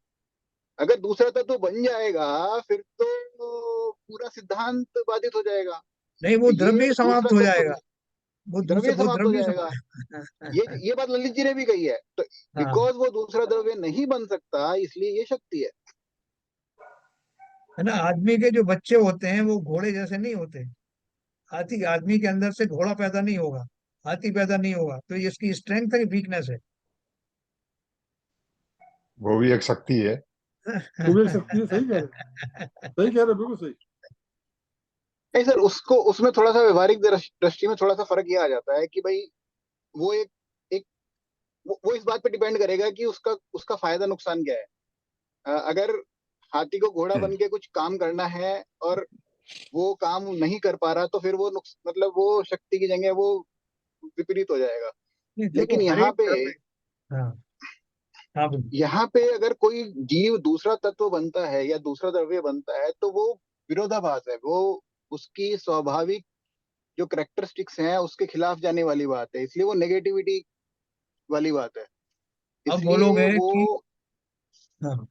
अगर दूसरा तत्व बन जाएगा, फिर तो पूरा सिद्धांत बाधित हो जाएगा। नहीं, वो तो द्रव्य ये ही दूसरा समाप्त हो तत्व, जाएगा। द्रव्य वो समाप्त हो द्रव्य ही जाएगा। समाप्त। ये बात ललित जी ने भी कही है। तो हाँ, बिकॉज वो दूसरा द्रव्य नहीं बन सकता, इसलिए ये शक्ति है। है ना। आदमी के जो बच्चे होते हैं वो घोड़े जैसे नहीं होते। हाथी, आदमी के अंदर से घोड़ा पैदा नहीं होगा, हाथी पैदा नहीं होगा। तो ये इसकी स्ट्रेंथ है कि वीकनेस वो भी एक शक्ति है। वो भी एक है? शक्ति है। सही कह रहे हो, सही कह रहे हो, बिल्कुल सही। नहीं सर, उसको उसमें थोड़ा सा व्यवहारिक दृष्टि में थोड़ा सा फर्क ये आ जाता है कि भाई वो एक वो इस बात पे डिपेंड करेगा कि उसका उसका फायदा नुकसान क्या है। अगर हाथी को घोड़ा बन के कुछ काम करना है और वो काम नहीं कर पा रहा, तो फिर वो मतलब वो शक्ति की जगह वो विपरीत हो जाएगा। नहीं, देखो लेकिन हर यहाँ एक पे, द्रव्य। हाँ, हाँ बोलिए। अगर कोई जीव दूसरा तत्व बनता है या दूसरा द्रव्य बनता है, तो वो विरोधाभास है। वो उसकी स्वाभाविक जो करेक्टरिस्टिक्स हैं उसके खिलाफ जाने वाली बात है, इसलिए वो नेगेटिविटी वाली बात है। अब इसलिए बोलोगे वो, कि हाँ,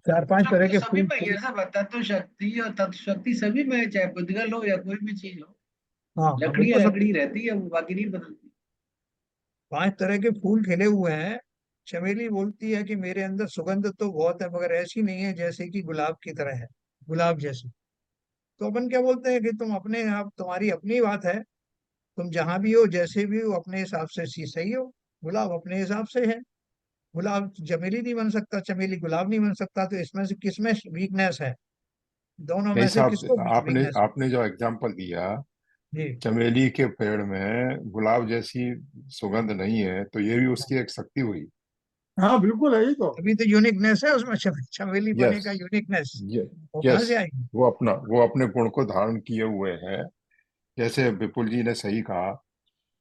चार पांच तत्व तरह तो के सभी फूल में ही फूल। है सब, तत्व शक्ति और तत्व शक्ति सभी में है, चाहे पुद्गल हो या कोई भी चीज हो। हाँ, हाँ, लकड़ी बिल्कुल है, सब। लकड़ी रहती है, वो बाकी नहीं बदलती। 5 तरह के फूल खिले हुए हैं। चमेली बोलती है कि मेरे अंदर सुगंध तो बहुत है मगर ऐसी नहीं है जैसे कि गुलाब की तरह है, गुलाब जैसी। तो अपन क्या बोलते हैं कि तुम अपने आप, तुम्हारी अपनी बात है। तुम जहां भी हो, जैसे भी हो, अपने हिसाब से सही हो। गुलाब अपने हिसाब से है। गुलाब चमेली नहीं बन सकता, चमेली गुलाब नहीं बन सकता। तो इसमें से किसमें वीकनेस है? दोनों नहीं में से साहब, किसको आपने वीकनेस है? आपने जो एग्जाम्पल दिया, जी। चमेली के पेड़ में गुलाब जैसी सुगंध नहीं है, तो ये भी उसकी एक शक्ति हुई। हाँ बिल्कुल है, यही तो। अभी तो यूनिकनेस है उसमें, चमेली बने यस, का यूनिकनेस। वो कहाँ यस, से आएगी? वो अपने गुण को धारण किए हुए है। जैसे विपुल जी ने सही कहा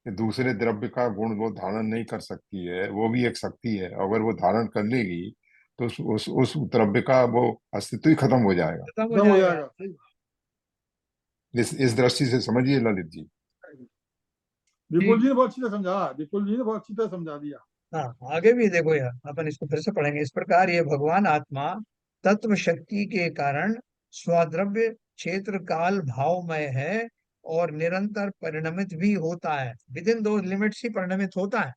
कि दूसरे द्रव्य का गुण वो धारण नहीं कर सकती है, वो भी एक शक्ति है। अगर वो धारण कर लेगी तो उस द्रव्य का वो अस्तित्व ही खत्म हो जाएगा। खत्म हो खत्म हो जाएगा। जाएगा, सही। इस दृष्टि से समझिए ललित जी। विपुल जी ने बहुत अच्छी तरह समझा, विपुल जी ने बहुत अच्छी तरह समझा दिया। हाँ आगे भी देखो यार, अपन इसको फिर से पढ़ेंगे। इस प्रकार ये भगवान आत्मा तत्व शक्ति के कारण स्वाद्रव्य क्षेत्र काल भावमय है और निरंतर परिणमित भी होता है। विद इन दो लिमिट्स ही परिणमित होता है,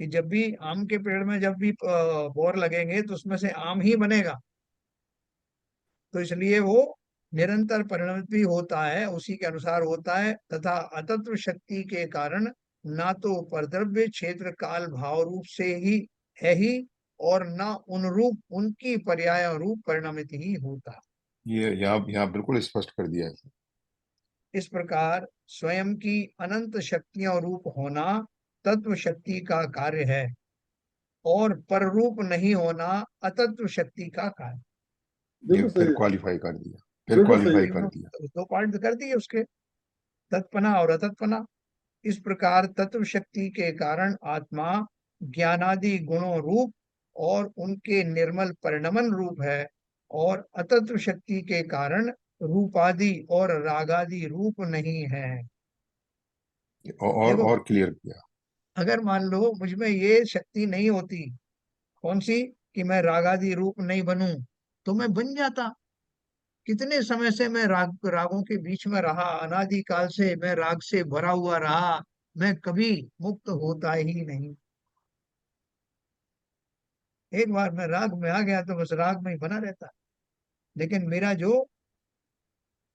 कि जब भी आम के पेड़ में जब भी बोर लगेंगे तो उसमें से आम ही बनेगा। तो इसलिए वो निरंतर परिणमित भी होता है, उसी के अनुसार होता है। तथा अतत्व शक्ति के कारण ना तो परद्रव्य क्षेत्र काल भाव रूप से ही है ही, और ना उन रूप उनकी पर्याय रूप परिणमित ही होता। ये यहाँ बिल्कुल स्पष्ट कर दिया है। इस प्रकार स्वयं की अनंत शक्तियों रूप होना तत्व शक्ति का कार्य है, और पर रूप नहीं होना अतत्व शक्ति का कार्य। ये बिल्कुल सही फिर है, क्वालिफाई कर दिया, फिर बिल्कुल सही क्वालिफाई है। कर दिया। दो पार्ट कर दिए उसके, तत्पना और अतत्पना। इस प्रकार तत्व शक्ति के कारण आत्मा ज्ञानादि गुणों रूप और उनके निर्मल परिणमन रूप है, और अतत्व शक्ति के कारण रूपादि और रागादि रूप नहीं है। देखो, और क्लियर किया। अगर मान लो मुझ में ये शक्ति नहीं होती, कौन सी, कि मैं रागादि रूप नहीं बनूं, तो मैं बन जाता। कितने समय से मैं रागों के बीच में रहा, अनादि काल से मैं राग से भरा हुआ रहा, मैं कभी मुक्त होता ही नहीं। एक बार मैं राग में आ गया तो बस राग में ही बना रहता। लेकिन मेरा जो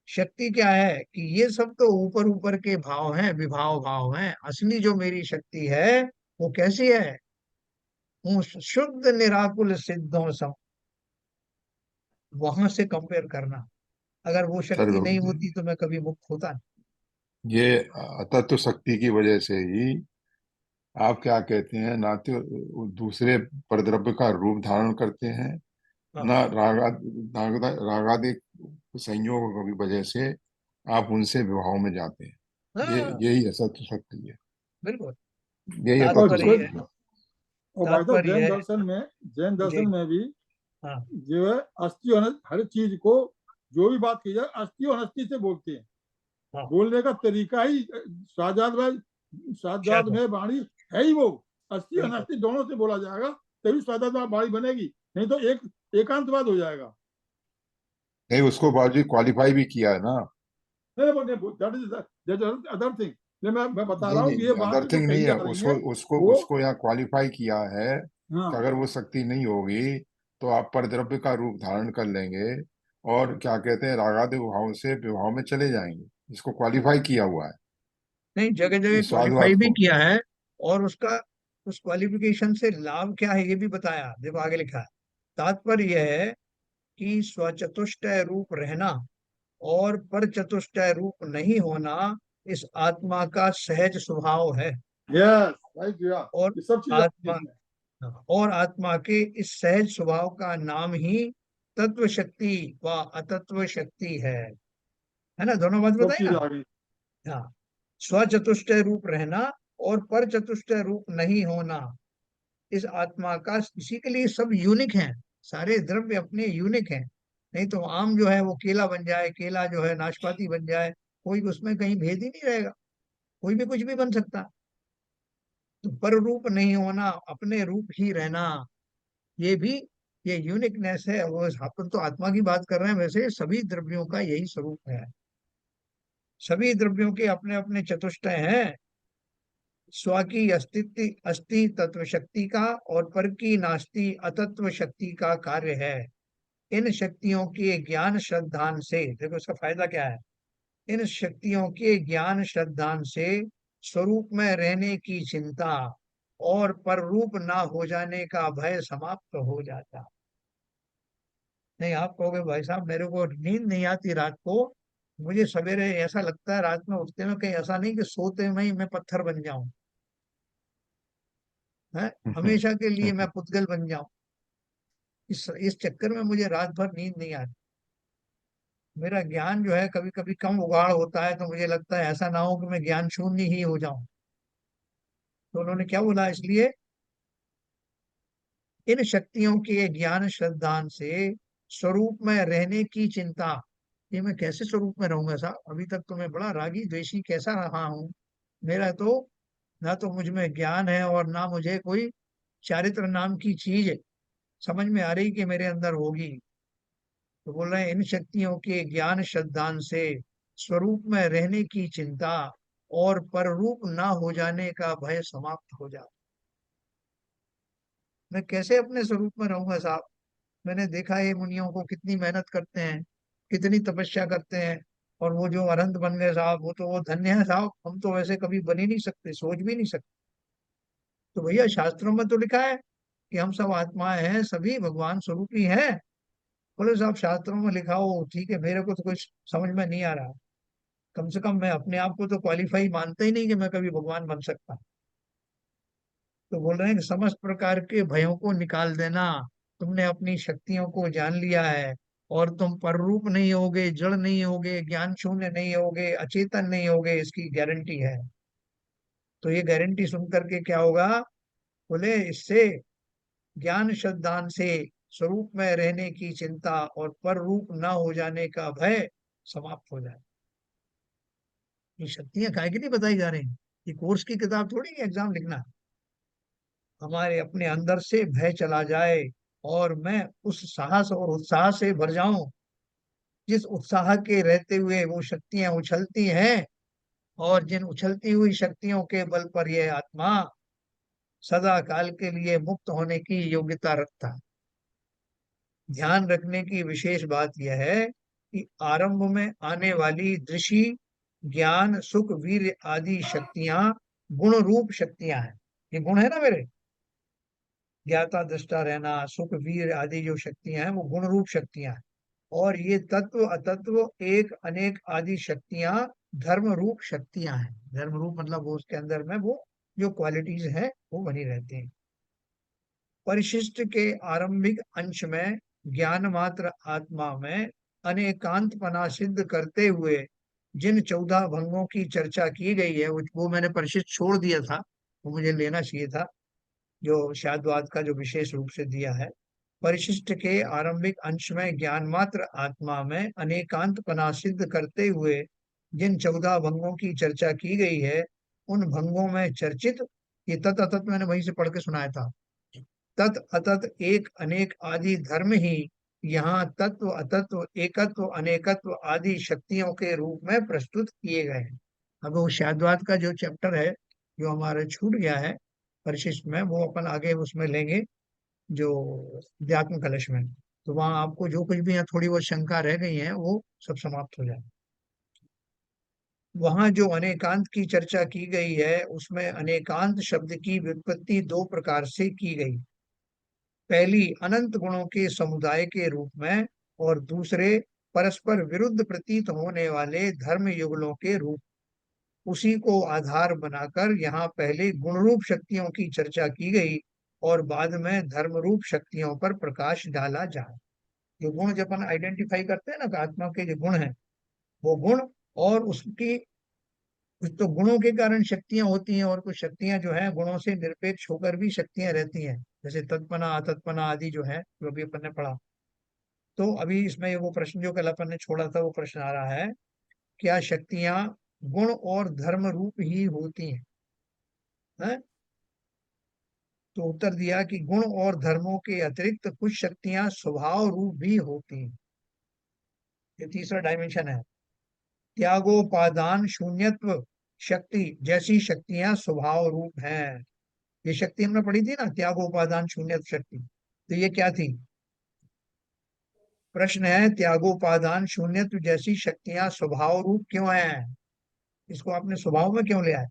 शक्ति क्या है, कि ये सब तो ऊपर ऊपर के भाव हैं, विभाव भाव हैं। असली जो मेरी शक्ति है वो कैसी है, हूँ शुद्ध निराकुल सिद्धों सम। वहां से कंपेयर करना, अगर वो सर शक्ति नहीं होती तो मैं कभी मुक्त होता नहीं। ये तत्व शक्ति की वजह से ही आप क्या कहते हैं, ना तो दूसरे परद्रव्य का रूप धारण करते हैं, हाँ ना रागादि संयोगों की वजह से आप उनसे विवाह में जाते हैं। ये हाँ यही असत्य शक्ति है, बिल्कुल। यही और असत्य तात्पर्य ये है, शक्ति है। और भाई साहब, तात्पर्य है। जैन जी। दर्शन में भी हाँ जो है अस्थि और हर चीज को, जो भी बात की जाए अस्थि और अस्थि से बोलते हैं। हाँ, बोलने का तरीका ही क्या स्वादात था, में वाणी है ही वो। अस्थि और बिल्कुल। अस्थि दोनों से बोला जाएगा, तभी स्वादात में वाणी बनेगी, नहीं तो एक एकांतवाद हो जाएगा। नहीं, उसको बाजी क्वालिफाई भी किया है ना। That is other thing. मैं बता रहा नहीं हूँ नहीं कि ये नहीं, अदर बातें जो थिंग नहीं कही है। जा रही उसको हैं उसको वो, उसको यहाँ क्वालिफाई किया है कि हाँ अगर वो शक्ति नहीं होगी तो आप परद्रव्य का रूप धारण कर लेंगे और क्या कहते हैं, रागादि भाव से विभाव में चले जाएंगे। इसको क्वालिफाई किया हुआ है नहीं, जगह जगह इस क्वालिफाई स्वादवाद भी को। किया है, और उसका उस क्वालिफिकेशन से लाभ क्या है ये भी बताया। देखो आगे लिखा है, तात्पर्य यह है कि स्वचतुष्टय रूप रहना और पर चतुष्टय रूप नहीं होना इस आत्मा का सहज स्वभाव है। यस भाई किया, और ये सब चीजें आती हैं आत्मा, इसमें। और आत्मा के इस सहज स्वभाव का नाम ही तत्व शक्ति व अतत्व शक्ति है ना। दोनों बात सब बताई चीजें ना। आ गई। हाँ, स्वचतुष्टय रूप रहना और पर चतुष्टय रूप नहीं होना इस आत्मा का, इसी के लिए सब यूनिक हैं। सारे द्रव्य अपने यूनिक हैं। नहीं तो आम जो है वो केला बन जाए, केला जो है नाशपाती बन जाए, कोई उसमें कहीं भेद ही नहीं रहेगा, कोई भी कुछ भी बन सकता है। तो पर रूप नहीं होना, अपने रूप ही रहना, ये भी, ये यूनिकनेस है। वो अपन तो आत्मा की बात कर रहे हैं, वैसे सभी द्रव्यों का यही स्वरूप है। सभी द्रव्यों के अपने अपने चतुष्टय हैं। स्व की अस्तित्व अस्थि तत्व शक्ति का, और पर की नास्ति अतत्व शक्ति का कार्य है। इन शक्तियों के ज्ञान श्रद्धान से, देखो इसका फायदा क्या है, इन शक्तियों के ज्ञान श्रद्धान से स्वरूप में रहने की चिंता और पर रूप ना हो जाने का भय समाप्त हो जाता। नहीं, आप कहोगे भाई साहब मेरे को नींद नहीं आती रात को, मुझे सवेरे ऐसा लगता है रात में उठते में कहीं ऐसा नहीं कि सोते में ही मैं पत्थर बन जाऊं, है, हमेशा के लिए मैं पुतगल बन जाऊं। इस चक्कर में मुझे रात भर नींद नहीं आती। मेरा ज्ञान जो है कभी कभी कम उगाड़ होता है, तो मुझे लगता है ऐसा ना हो कि मैं ज्ञान शून्य ही हो जाऊं। तो उन्होंने क्या बोला, इसलिए इन शक्तियों के ज्ञान श्रद्धान से स्वरूप में रहने की चिंता। ये मैं कैसे स्वरूप में रहूंगा साहब, अभी तक तो मैं बड़ा रागी द्वेषी कैसा रहा हूँ, मेरा तो ना तो मुझ में ज्ञान है और ना मुझे कोई चारित्र नाम की चीज समझ में आ रही कि मेरे अंदर होगी। तो बोल रहे हैं इन शक्तियों के ज्ञान श्रद्धान से स्वरूप में रहने की चिंता और पररूप ना हो जाने का भय समाप्त हो जाता। मैं कैसे अपने स्वरूप में रहूंगा साहब? मैंने देखा है मुनियों को कितनी मेहनत करते हैं, कितनी तपस्या करते हैं, और वो जो अरहंत बन गए साहब, वो तो वो धन्य है साहब। हम तो वैसे कभी बन ही नहीं सकते, सोच भी नहीं सकते। तो भैया शास्त्रों में तो लिखा है कि हम सब आत्माएं हैं, सभी भगवान स्वरूप ही हैं। बोले साहब शास्त्रों में लिखा हो ठीक है, मेरे को तो कुछ समझ में नहीं आ रहा। कम से कम मैं अपने आप को तो क्वालिफाई मानता ही नहीं कि मैं कभी भगवान बन सकता। तो बोल रहे हैं कि समस्त प्रकार के भयों को निकाल देना, तुमने अपनी शक्तियों को जान लिया है, और तुम पररूप नहीं होगे, जड़ नहीं होगे, ज्ञान शून्य नहीं होगे, अचेतन नहीं होगे, इसकी गारंटी है। तो ये गारंटी सुन करके क्या होगा? बोले इससे ज्ञान श्रद्धान से स्वरूप में रहने की चिंता और पर रूप न हो जाने का भय समाप्त हो जाए। ये शक्तियां काहे की नहीं बताई जा रही? ये कोर्स की किताब थोड़ी एग्जाम लिखना। हमारे अपने अंदर से भय चला जाए और मैं उस साहस और उत्साह से भर जाऊं, जिस उत्साह के रहते हुए वो शक्तियां उछलती हैं, और जिन उछलती हुई शक्तियों के बल पर यह आत्मा सदा काल के लिए मुक्त होने की योग्यता रखता है। ध्यान रखने की विशेष बात यह है कि आरंभ में आने वाली दृषि, ज्ञान, सुख, वीर आदि शक्तियां गुण रूप शक्तियां हैं। ये गुण है ना मेरे, ज्ञाता दृष्टा रहना, सुख, वीर आदि जो शक्तियां हैं वो गुण रूप शक्तियां हैं। और ये तत्व अतत्व एक अनेक आदि शक्तियां धर्म रूप शक्तियां हैं। धर्म रूप मतलब वो उसके अंदर में वो जो क्वालिटीज है वो बनी रहती हैं। परिशिष्ट के आरंभिक अंश में ज्ञान मात्र आत्मा में अनेकांतपना सिद्ध करते हुए जिन 14 भंगों की चर्चा की गई है, वो मैंने परिशिष्ट छोड़ दिया था, वो मुझे लेना चाहिए था, जो शाद्वाद का जो विशेष रूप से दिया है। परिशिष्ट के आरंभिक अंश में ज्ञान मात्र आत्मा में अनेकांतपना सिद्ध करते हुए जिन 14 भंगों की चर्चा की गई है, उन भंगों में चर्चित ये तत् अतत् मैंने वहीं से पढ़ के सुनाया था। तत् अतत् एक अनेक आदि धर्म ही यहाँ तत्व अतत्व एकत्व अनेकत्व आदि शक्तियों के रूप में प्रस्तुत किए गए हैं। अब वो शाद्वाद का जो चैप्टर है जो हमारे छूट गया है परिशिष्ट में, वो अपन आगे उसमें लेंगे, जो अध्यात्म कलश में। तो वहां आपको जो कुछ भी यहाँ थोड़ी बहुत शंका रह गई है वो सब समाप्त हो जाए। वहां जो अनेकांत की चर्चा की गई है उसमें अनेकांत शब्द की व्युत्पत्ति दो प्रकार से की गई। पहली अनंत गुणों के समुदाय के रूप में, और दूसरे परस्पर विरुद्ध प्रतीत होने वाले धर्म युगलों के रूप। उसी को आधार बनाकर यहाँ पहले गुण रूप शक्तियों की चर्चा की गई और बाद में धर्म रूप शक्तियों पर प्रकाश डाला जाए। जो गुण जब अपन आइडेंटिफाई करते हैं ना कि आत्मा के जो गुण हैं, वो गुण और उसकी कुछ तो गुणों के कारण शक्तियां होती हैं, और कुछ शक्तियां जो है गुणों से निरपेक्ष होकर भी शक्तियां रहती हैं, जैसे तत्पना अतत्पना आदि जो है जो अभी अपन ने पढ़ा। तो अभी इसमें वो प्रश्न जो कल अपन ने छोड़ा था वो प्रश्न आ रहा है, क्या शक्तियां गुण और धर्म रूप ही होती हैं? तो उत्तर दिया कि गुण और धर्मों के अतिरिक्त कुछ शक्तियां स्वभाव रूप भी होती हैं। ये तीसरा डायमेंशन है। त्यागोपादान शून्यत्व शक्ति जैसी शक्तियां स्वभाव रूप हैं। ये शक्ति हमने पढ़ी थी ना, त्यागोपादान शून्यत्व शक्ति। तो ये क्या थी? प्रश्न है, त्यागोपादान शून्यत्व जैसी शक्तियां स्वभाव रूप क्यों हैं? इसको आपने स्वभाव में क्यों लिया है?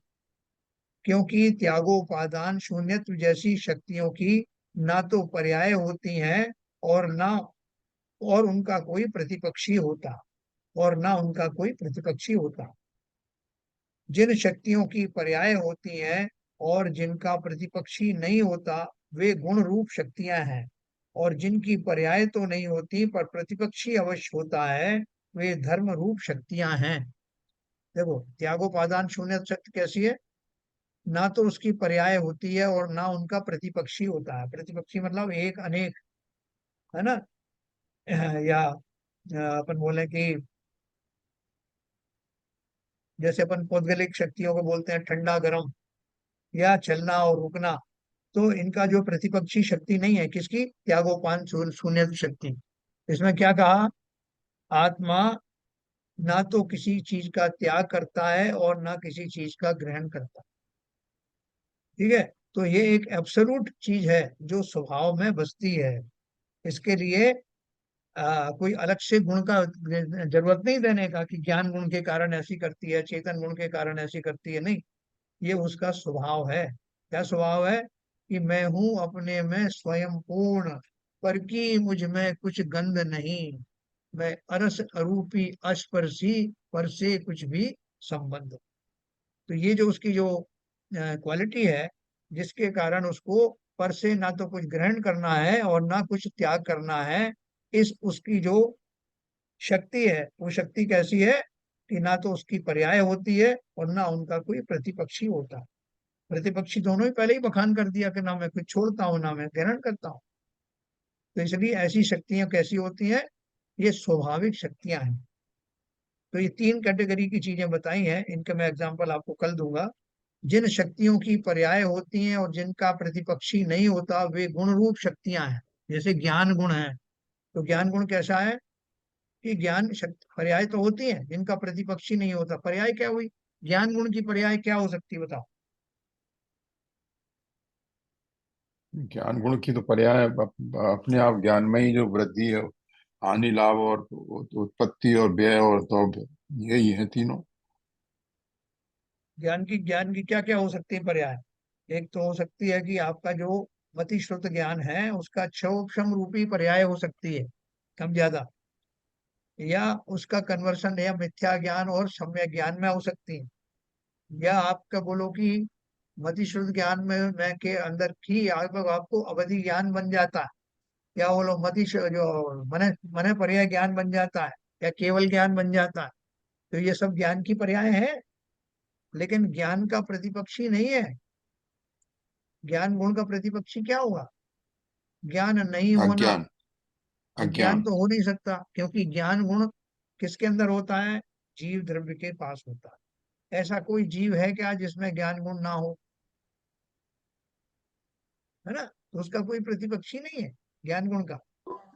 क्योंकि त्यागोपादान शून्यत्व जैसी शक्तियों की ना तो पर्याय होती हैं और ना और उनका कोई प्रतिपक्षी होता और ना उनका कोई प्रतिपक्षी होता। जिन शक्तियों की पर्याय होती हैं और जिनका प्रतिपक्षी नहीं होता, वे गुण रूप शक्तियां हैं, और जिनकी पर्याय तो नहीं होती पर प्रतिपक्षी अवश्य होता है, वे धर्म रूप शक्तियां हैं। देखो त्यागोपादान शून्य शक्ति कैसी है? ना तो उसकी पर्याय होती है और ना उनका प्रतिपक्षी होता है। प्रतिपक्षी मतलब एक अनेक, है ना? या अपन बोले कि जैसे अपन पौद्गलिक शक्तियों को बोलते हैं ठंडा गर्म, या चलना और रुकना, तो इनका जो प्रतिपक्षी शक्ति नहीं है, किसकी, त्यागोपान शून्य शक्ति। इसमें क्या कहा, आत्मा ना तो किसी चीज का त्याग करता है और ना किसी चीज का ग्रहण करता। ठीक है, तो ये एक एब्सोल्यूट चीज है जो स्वभाव में बसती है। इसके लिए कोई अलग से गुण का जरूरत नहीं देने का कि ज्ञान गुण के कारण ऐसी करती है, चेतन गुण के कारण ऐसी करती है, नहीं। ये उसका स्वभाव है। क्या स्वभाव है, कि मैं हूं अपने में स्वयं पूर्ण, पर की मुझ में कुछ गंध नहीं, मैं अरस अरूपी अस्पर्शी, पर से कुछ भी संबंध। तो ये जो उसकी जो क्वालिटी है, जिसके कारण उसको पर से ना तो कुछ ग्रहण करना है और ना कुछ त्याग करना है, इस उसकी जो शक्ति है, वो शक्ति कैसी है, कि ना तो उसकी पर्याय होती है और ना उनका कोई प्रतिपक्षी होता है। प्रतिपक्षी दोनों ही पहले ही बखान कर दिया कि ना मैं कुछ छोड़ता हूँ ना मैं ग्रहण करता हूँ। तो इसलिए ऐसी शक्तियां कैसी होती हैं, ये स्वाभाविक शक्तियां हैं। तो ये तीन कैटेगरी की चीजें बताई हैं, इनका मैं एग्जांपल आपको कल दूंगा। जिन शक्तियों की पर्याय होती हैं और जिनका प्रतिपक्षी नहीं होता, वे गुण रूप शक्तियां हैं। जैसे ज्ञान गुण है, तो ज्ञान गुण कैसा है, कि ज्ञान शक्ति पर्याय तो होती है जिनका प्रतिपक्षी नहीं होता। पर्याय क्या हुई, ज्ञान गुण की पर्याय क्या हो सकती है, बताओ। ज्ञान गुण की तो पर्याय अपने आप ज्ञान में ही जो वृद्धि है, हानि लाभ और उत्पत्ति और व्यय, और तो अब यही है तीनों। ज्ञान की क्या क्या हो सकती है पर्याय। एक तो हो सकती है कि आपका जो मति श्रुत ज्ञान है उसका क्षोभम रूपी पर्याय हो सकती है, कम ज्यादा, या उसका कन्वर्शन या मिथ्या ज्ञान और सम्यक ज्ञान में हो सकती है। या आपका बोलो कि मति श्रुत ज्ञान में के अंदर ही आपको अवधि ज्ञान बन जाता है, या बोलो जो मने मने पर्याय ज्ञान बन जाता है, या केवल ज्ञान बन जाता है। तो ये सब ज्ञान की पर्याय है, लेकिन ज्ञान का प्रतिपक्षी नहीं है। ज्ञान गुण का प्रतिपक्षी क्या होगा, ज्ञान नहीं होना। अज्ञान। अज्ञान अज्ञान। तो हो नहीं सकता, क्योंकि ज्ञान गुण किसके अंदर होता है, जीव द्रव्य के पास होता है। ऐसा कोई जीव है क्या जिसमें ज्ञान गुण ना हो, है ना। तो उसका कोई प्रतिपक्षी नहीं है ज्ञान गुण का।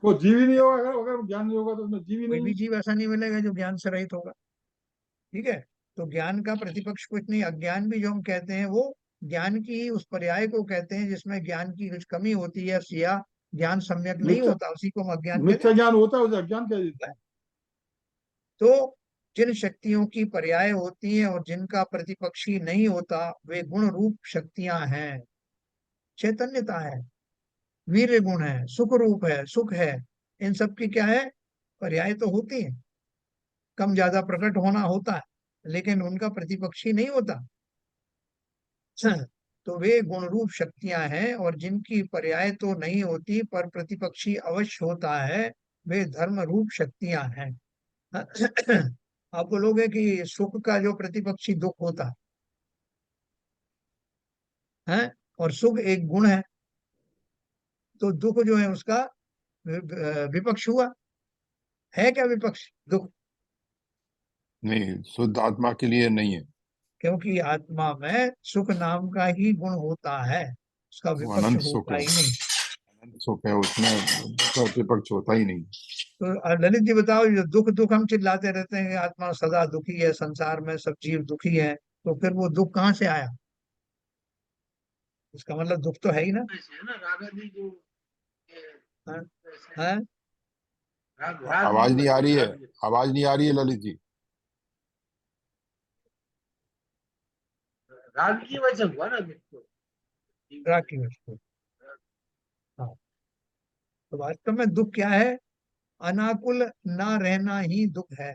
वो जीव ही नहीं होगा, अगर अगर ज्ञान नहीं होगा तो उसमें जीव ही कोई नहीं भी है। जीव ऐसा नहीं मिलेगा जो ज्ञान से रहित होगा। ठीक है, तो ज्ञान का प्रतिपक्ष कुछ नहीं। अज्ञान भी जो हम कहते हैं वो ज्ञान की ही उस पर्याय को कहते हैं जिसमें ज्ञान की कुछ कमी होती है, या ज्ञान सम्यक नहीं मिथ्या होता, उसी को हम अज्ञान कहते मिथ्या ज्ञान होता है, उसे अज्ञान कह देते हैं। हैं। तो जिन शक्तियों की पर्याय होती हैं और जिनका प्रतिपक्षी नहीं होता, वे गुण रूप शक्तियां हैं। चैतन्यता है, वीर्य गुण है, सुख रूप है, सुख है, इन सब की क्या है, पर्याय तो होती है, कम ज्यादा प्रकट होना होता है, लेकिन उनका प्रतिपक्षी नहीं होता। तो वे गुण रूप शक्तियां हैं, और जिनकी पर्याय तो नहीं होती पर प्रतिपक्षी अवश्य होता है, वे धर्म रूप शक्तियां हैं। आप बोलोगे कि सुख का जो प्रतिपक्षी दुख होता है, और सुख एक गुण है, तो दुख जो है उसका विपक्ष हुआ, है क्या विपक्ष दुख। नहीं, शुद्ध आत्मा के लिए नहीं है। क्योंकि आत्मा में सुख नाम का ही गुण होता है, उसका वो विपक्ष अनंत सुख होता है। ही नहीं। अनंत सुख है, उसमें उसका विपक्ष होता ही नहीं। तो ललित जी बताओ, ये दुख दुख हम चिल्लाते रहते हैं कि आत्मा सदा दुखी है, संसार में सब जीव दुखी है, तो फिर वो दुख कहाँ से आया, इसका मतलब दुख तो है ही ना। वैसे है ना, राग आदि जो हाँ, वैसे हाँ, राग राग की आवाज नहीं आ वजह रही है। राग आवाज नहीं आ रही है ललित जी। राग की वजह हुआ ना देखो। राग की वजह से। हाँ, तो वास्तव में दुख क्या है, अनाकुल ना रहना ही दुख है।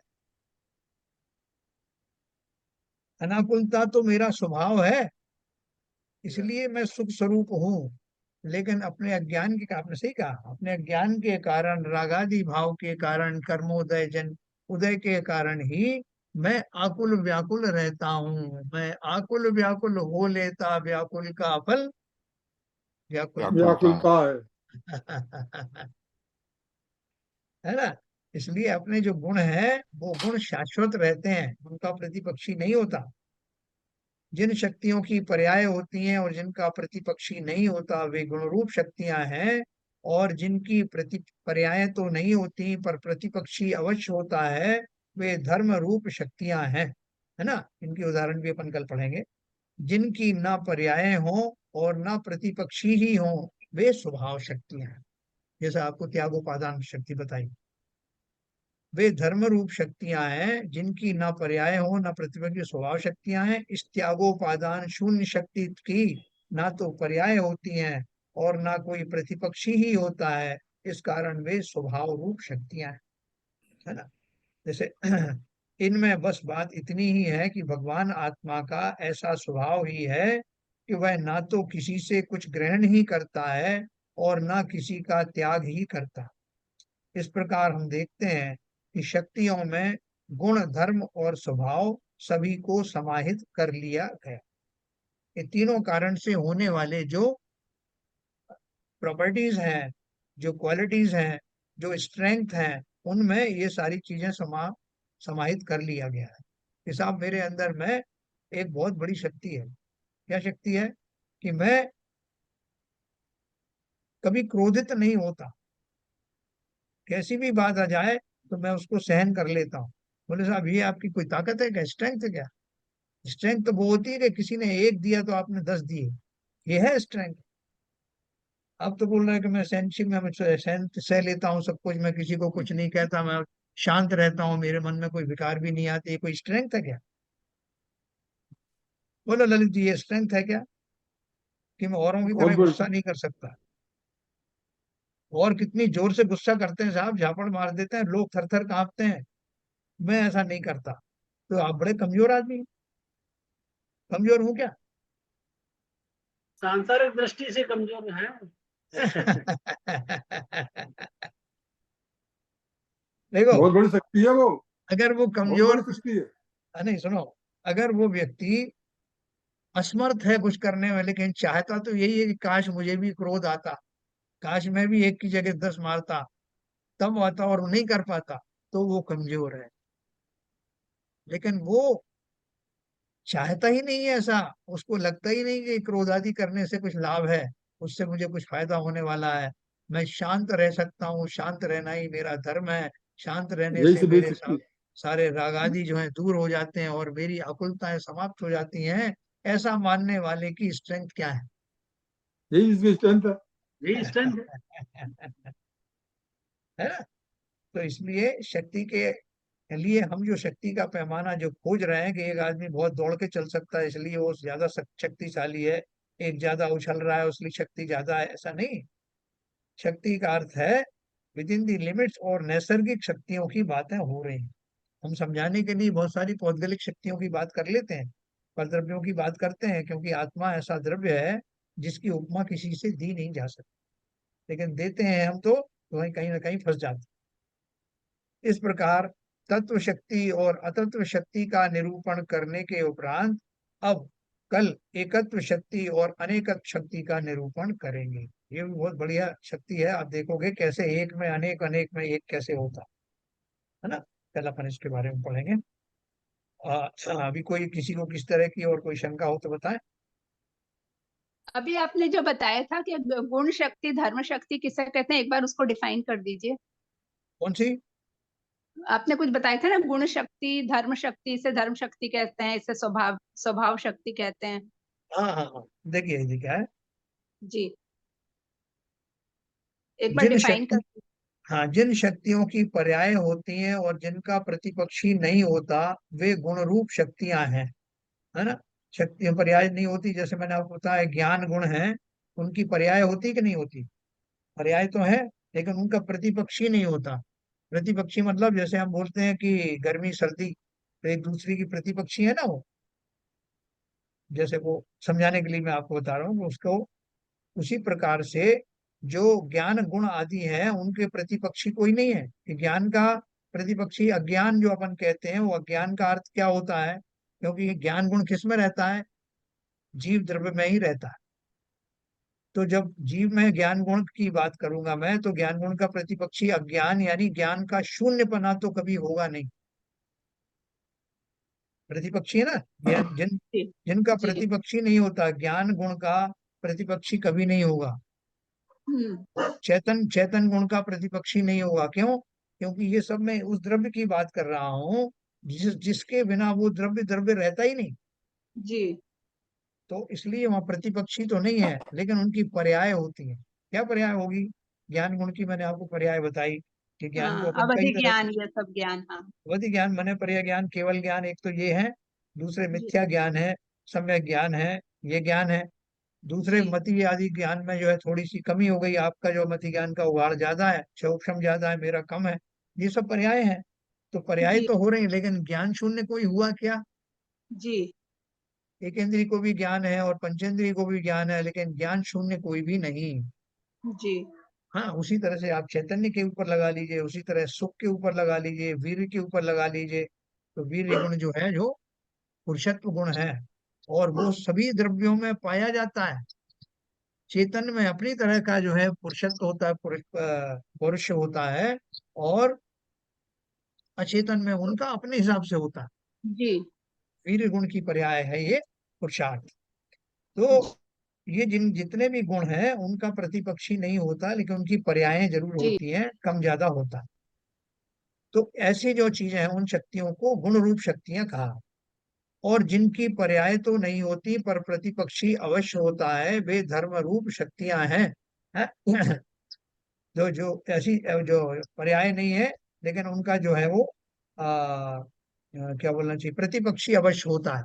अनाकुलता तो मेरा स्वभाव है, इसलिए मैं सुख स्वरूप हूँ। लेकिन अपने अज्ञान के, आपने सही कहा, अपने अज्ञान के कारण, रागादि भाव के कारण, कर्मोदय जन उदय के कारण ही मैं आकुल व्याकुल रहता हूँ। मैं आकुल व्याकुल हो लेता व्याकुल का फल व्याकुल व्याकुलता। व्याकुल का है। है ना। इसलिए अपने जो गुण है वो गुण शाश्वत रहते हैं, उनका प्रतिपक्षी नहीं होता। जिन शक्तियों की पर्याय होती हैं और जिनका प्रतिपक्षी नहीं होता वे गुणरूप शक्तियां हैं, और जिनकी प्रति पर्याय तो नहीं होती पर प्रतिपक्षी अवश्य होता है, वे धर्म रूप शक्तियां हैं। है ना, इनकी उदाहरण भी अपन कल पढ़ेंगे। जिनकी ना पर्याय हो और ना प्रतिपक्षी ही हो, वे स्वभाव शक्तियां हैं। जैसा आपको त्यागोपादान शक्ति बताई, वे धर्म रूप शक्तियां हैं जिनकी ना पर्याय हो ना प्रतिपक्षी, स्वभाव शक्तियां हैं। इस त्यागोपादान शून्य शक्ति की ना तो पर्याय होती हैं और ना कोई प्रतिपक्षी ही होता है, इस कारण वे स्वभाव रूप शक्तियां हैं। है ना, जैसे इनमें बस बात इतनी ही है कि भगवान आत्मा का ऐसा स्वभाव ही है कि वह ना तो किसी से कुछ ग्रहण ही करता है और ना किसी का त्याग ही करता। इस प्रकार हम देखते हैं कि शक्तियों में गुण, धर्म और स्वभाव सभी को समाहित कर लिया गया। ये तीनों कारण से होने वाले जो प्रॉपर्टीज हैं, जो क्वालिटीज हैं, जो स्ट्रेंथ हैं, उनमें ये सारी चीजें समाहित कर लिया गया है। कि साहब मेरे अंदर में एक बहुत बड़ी शक्ति है। क्या शक्ति है? कि मैं कभी क्रोधित नहीं होता, कैसी भी बात आ जाए तो मैं उसको सहन कर लेता हूँ। बोले साहब ये आपकी कोई ताकत है क्या, स्ट्रेंथ है क्या? स्ट्रेंथ तो वो होती है कि किसी ने एक दिया तो आपने 10 दिए, ये है स्ट्रेंथ। अब तो बोल रहे हैं कि मैं सहनशील, मैं सहन सह लेता हूँ सब कुछ, मैं किसी को कुछ नहीं कहता, मैं शांत रहता हूँ, मेरे मन में कोई विकार भी नहीं आती, ये कोई स्ट्रेंथ है क्या? बोलो ललित जी, ये स्ट्रेंथ है क्या कि मैं औरों की बहुत तरह बड़ी। गुस्सा नहीं कर सकता? और कितनी जोर से गुस्सा करते हैं साहब, झापड़ मार देते हैं, लोग थर थर कांपते हैं। मैं ऐसा नहीं करता। तो आप बड़े कमजोर आदमी हैं। कमजोर हूं क्या? सांसारिक दृष्टि से कमजोर है। देखो, बहुत बड़ी शक्ति है वो। अगर वो बहुत कमजोर, बड़ी शक्ति है। नहीं सुनो, अगर वो व्यक्ति असमर्थ है कुछ करने में लेकिन चाहता तो यही है कि काश मुझे भी क्रोध आता, काश मैं भी एक की जगह 10 मारता, तब आता, और वो नहीं कर पाता, तो वो कमजोर है। लेकिन वो चाहता ही नहीं है ऐसा, उसको लगता ही नहीं कि क्रोध आदि करने से कुछ लाभ है, उससे मुझे कुछ फायदा होने वाला है। मैं शांत रह सकता हूँ, शांत रहना ही मेरा धर्म है, शांत रहने यही से से बड़ी मेरे शक्ति। सारे राग आदि जो है दूर हो जाते हैं और मेरी आकुलताएं समाप्त हो जाती हैं। ऐसा मानने वाले की स्ट्रेंथ क्या है? यही इसकी स्ट्रेंथ है। यही स्ट्रेंथ है। है ना? तो इसलिए शक्ति के लिए हम जो शक्ति का पैमाना जो खोज रहे हैं कि एक आदमी बहुत दौड़ के चल सकता है इसलिए वो ज्यादा शक्तिशाली है, एक ज्यादा उछल रहा है उसलिए शक्ति ज्यादा है, ऐसा नहीं। शक्ति का अर्थ है विद इन दी लिमिट्स, और नैसर्गिक शक्तियों की बातें हो रही हैं। हम समझाने के लिए बहुत सारी पौद्गलिक शक्तियों की बात कर लेते हैं, पर द्रव्यों की बात करते हैं, क्योंकि आत्मा ऐसा द्रव्य है जिसकी उपमा किसी से दी नहीं जा सकती, लेकिन देते हैं हम तो वहीं कहीं ना कहीं फंस जाते हैं। इस प्रकार तत्व शक्ति और अतत्व शक्ति का निरूपण करने के उपरांत अब कल एकत्व शक्ति और अनेकत्व शक्ति का निरूपण करेंगे। ये भी बहुत बढ़िया शक्ति है, आप देखोगे कैसे एक में अनेक, अनेक में एक कैसे होता है ना। कल अपन इसके बारे में पढ़ेंगे। अच्छा, अभी कोई किसी को किस तरह की और कोई शंका हो तो बताएं। अभी आपने जो बताया था कि गुण शक्ति धर्म शक्ति किसे कहते हैं, एक बार उसको डिफाइन कर दीजिए। कौन सी? आपने कुछ बताया था ना, गुण शक्ति धर्म शक्ति, इसे धर्म शक्ति कहते हैं, इसे स्वभाव स्वभाव शक्ति कहते हैं। हाँ हाँ हाँ, देखिए ये क्या है। जी, एक बार जिन डिफाइन कर। शक्ति, हाँ, जिन शक्तियों की पर्याय होती हैं और जिनका प्रतिपक्षी नहीं होता, वे गुण रूप शक्तियां हैं। है ना, शक्तियां पर्याय नहीं होती, जैसे मैंने आपको बताया ज्ञान गुण है, उनकी पर्याय होती कि नहीं होती? पर्याय तो है, लेकिन उनका प्रतिपक्षी नहीं होता। प्रतिपक्षी मतलब जैसे हम बोलते हैं कि गर्मी सर्दी, तो एक दूसरे की प्रतिपक्षी है ना वो। जैसे वो समझाने के लिए मैं आपको बता रहा हूँ कि उसको, उसी प्रकार से जो ज्ञान गुण आदि है उनके प्रतिपक्षी कोई नहीं है। कि ज्ञान का प्रतिपक्षी अज्ञान जो अपन कहते हैं, वो अज्ञान का अर्थ क्या होता है? क्योंकि ज्ञान गुण किस में रहता है? जीव द्रव्य में ही रहता है। तो जब जीव में ज्ञान गुण की बात करूंगा मैं, तो ज्ञान गुण का प्रतिपक्षी अज्ञान, यानी ज्ञान का शून्यपना तो कभी होगा नहीं। प्रतिपक्षी है ना, जी जिनका जी। प्रतिपक्षी नहीं होता, ज्ञान गुण का प्रतिपक्षी कभी नहीं होगा। चैतन चैतन गुण का प्रतिपक्षी नहीं होगा। क्यों? क्योंकि ये सब मैं उस द्रव्य की बात कर रहा हूँ जिसके बिना वो द्रव्य द्रव्य रहता ही नहीं। जी तो इसलिए वहां प्रतिपक्षी तो नहीं है, लेकिन उनकी पर्याय होती है। क्या पर्याय होगी? ज्ञान गुण की मैंने आपको पर्याय बताई कि ज्ञान को हाँ, अपन कई अवधि तरह ज्ञान, ये सब ज्ञान। हाँ अवधि ज्ञान मने पर्याय ज्ञान, केवल ज्ञान, एक तो ये है। दूसरे जी मिथ्या ज्ञान है, सम्यक ज्ञान है, ये ज्ञान है। दूसरे जी मति आदि ज्ञान में जो है थोड़ी सी कमी हो गई, आपका जो मति ज्ञान का उगाड़ ज्यादा है, क्षोक्षम ज्यादा है, मेरा कम है। ये सब पर्याय हैं। तो पर्याय जी तो हो रहे हैं, लेकिन ज्ञान शून्य कोई हुआ क्या? जी एक इंद्रिय को भी ज्ञान है और पंचेंद्रिय को भी ज्ञान है, लेकिन ज्ञान शून्य कोई भी नहीं। जी हाँ, उसी तरह से आप चैतन्य के ऊपर लगा लीजिए, उसी तरह सुख के ऊपर लगा लीजिए, वीर्य के ऊपर लगा लीजिए। तो वीर्य गुण जो है, जो पुरुषत्व गुण है, और वो सभी द्रव्यों में पाया जाता है। चेतन में अपनी तरह का जो है पुरुषत्व होता है, पुरुष होता है, और अचेतन में उनका अपने हिसाब से होता है। जी वीर्य गुण की पर्याय है ये पुरुषार्थ। तो ये जितने भी गुण हैं उनका प्रतिपक्षी नहीं होता, लेकिन उनकी पर्यायें जरूर जी होती हैं, कम ज्यादा होता है। तो ऐसी जो चीजें हैं, उन शक्तियों को गुण रूप शक्तियां कहा। और जिनकी पर्याय तो नहीं होती पर प्रतिपक्षी अवश्य होता है, वे धर्म रूप शक्तियां हैं। हैं? जो जो ऐसी जो पर्याय नहीं है, लेकिन उनका जो है वो क्या बोलना चाहिए, प्रतिपक्षी अवश्य होता है।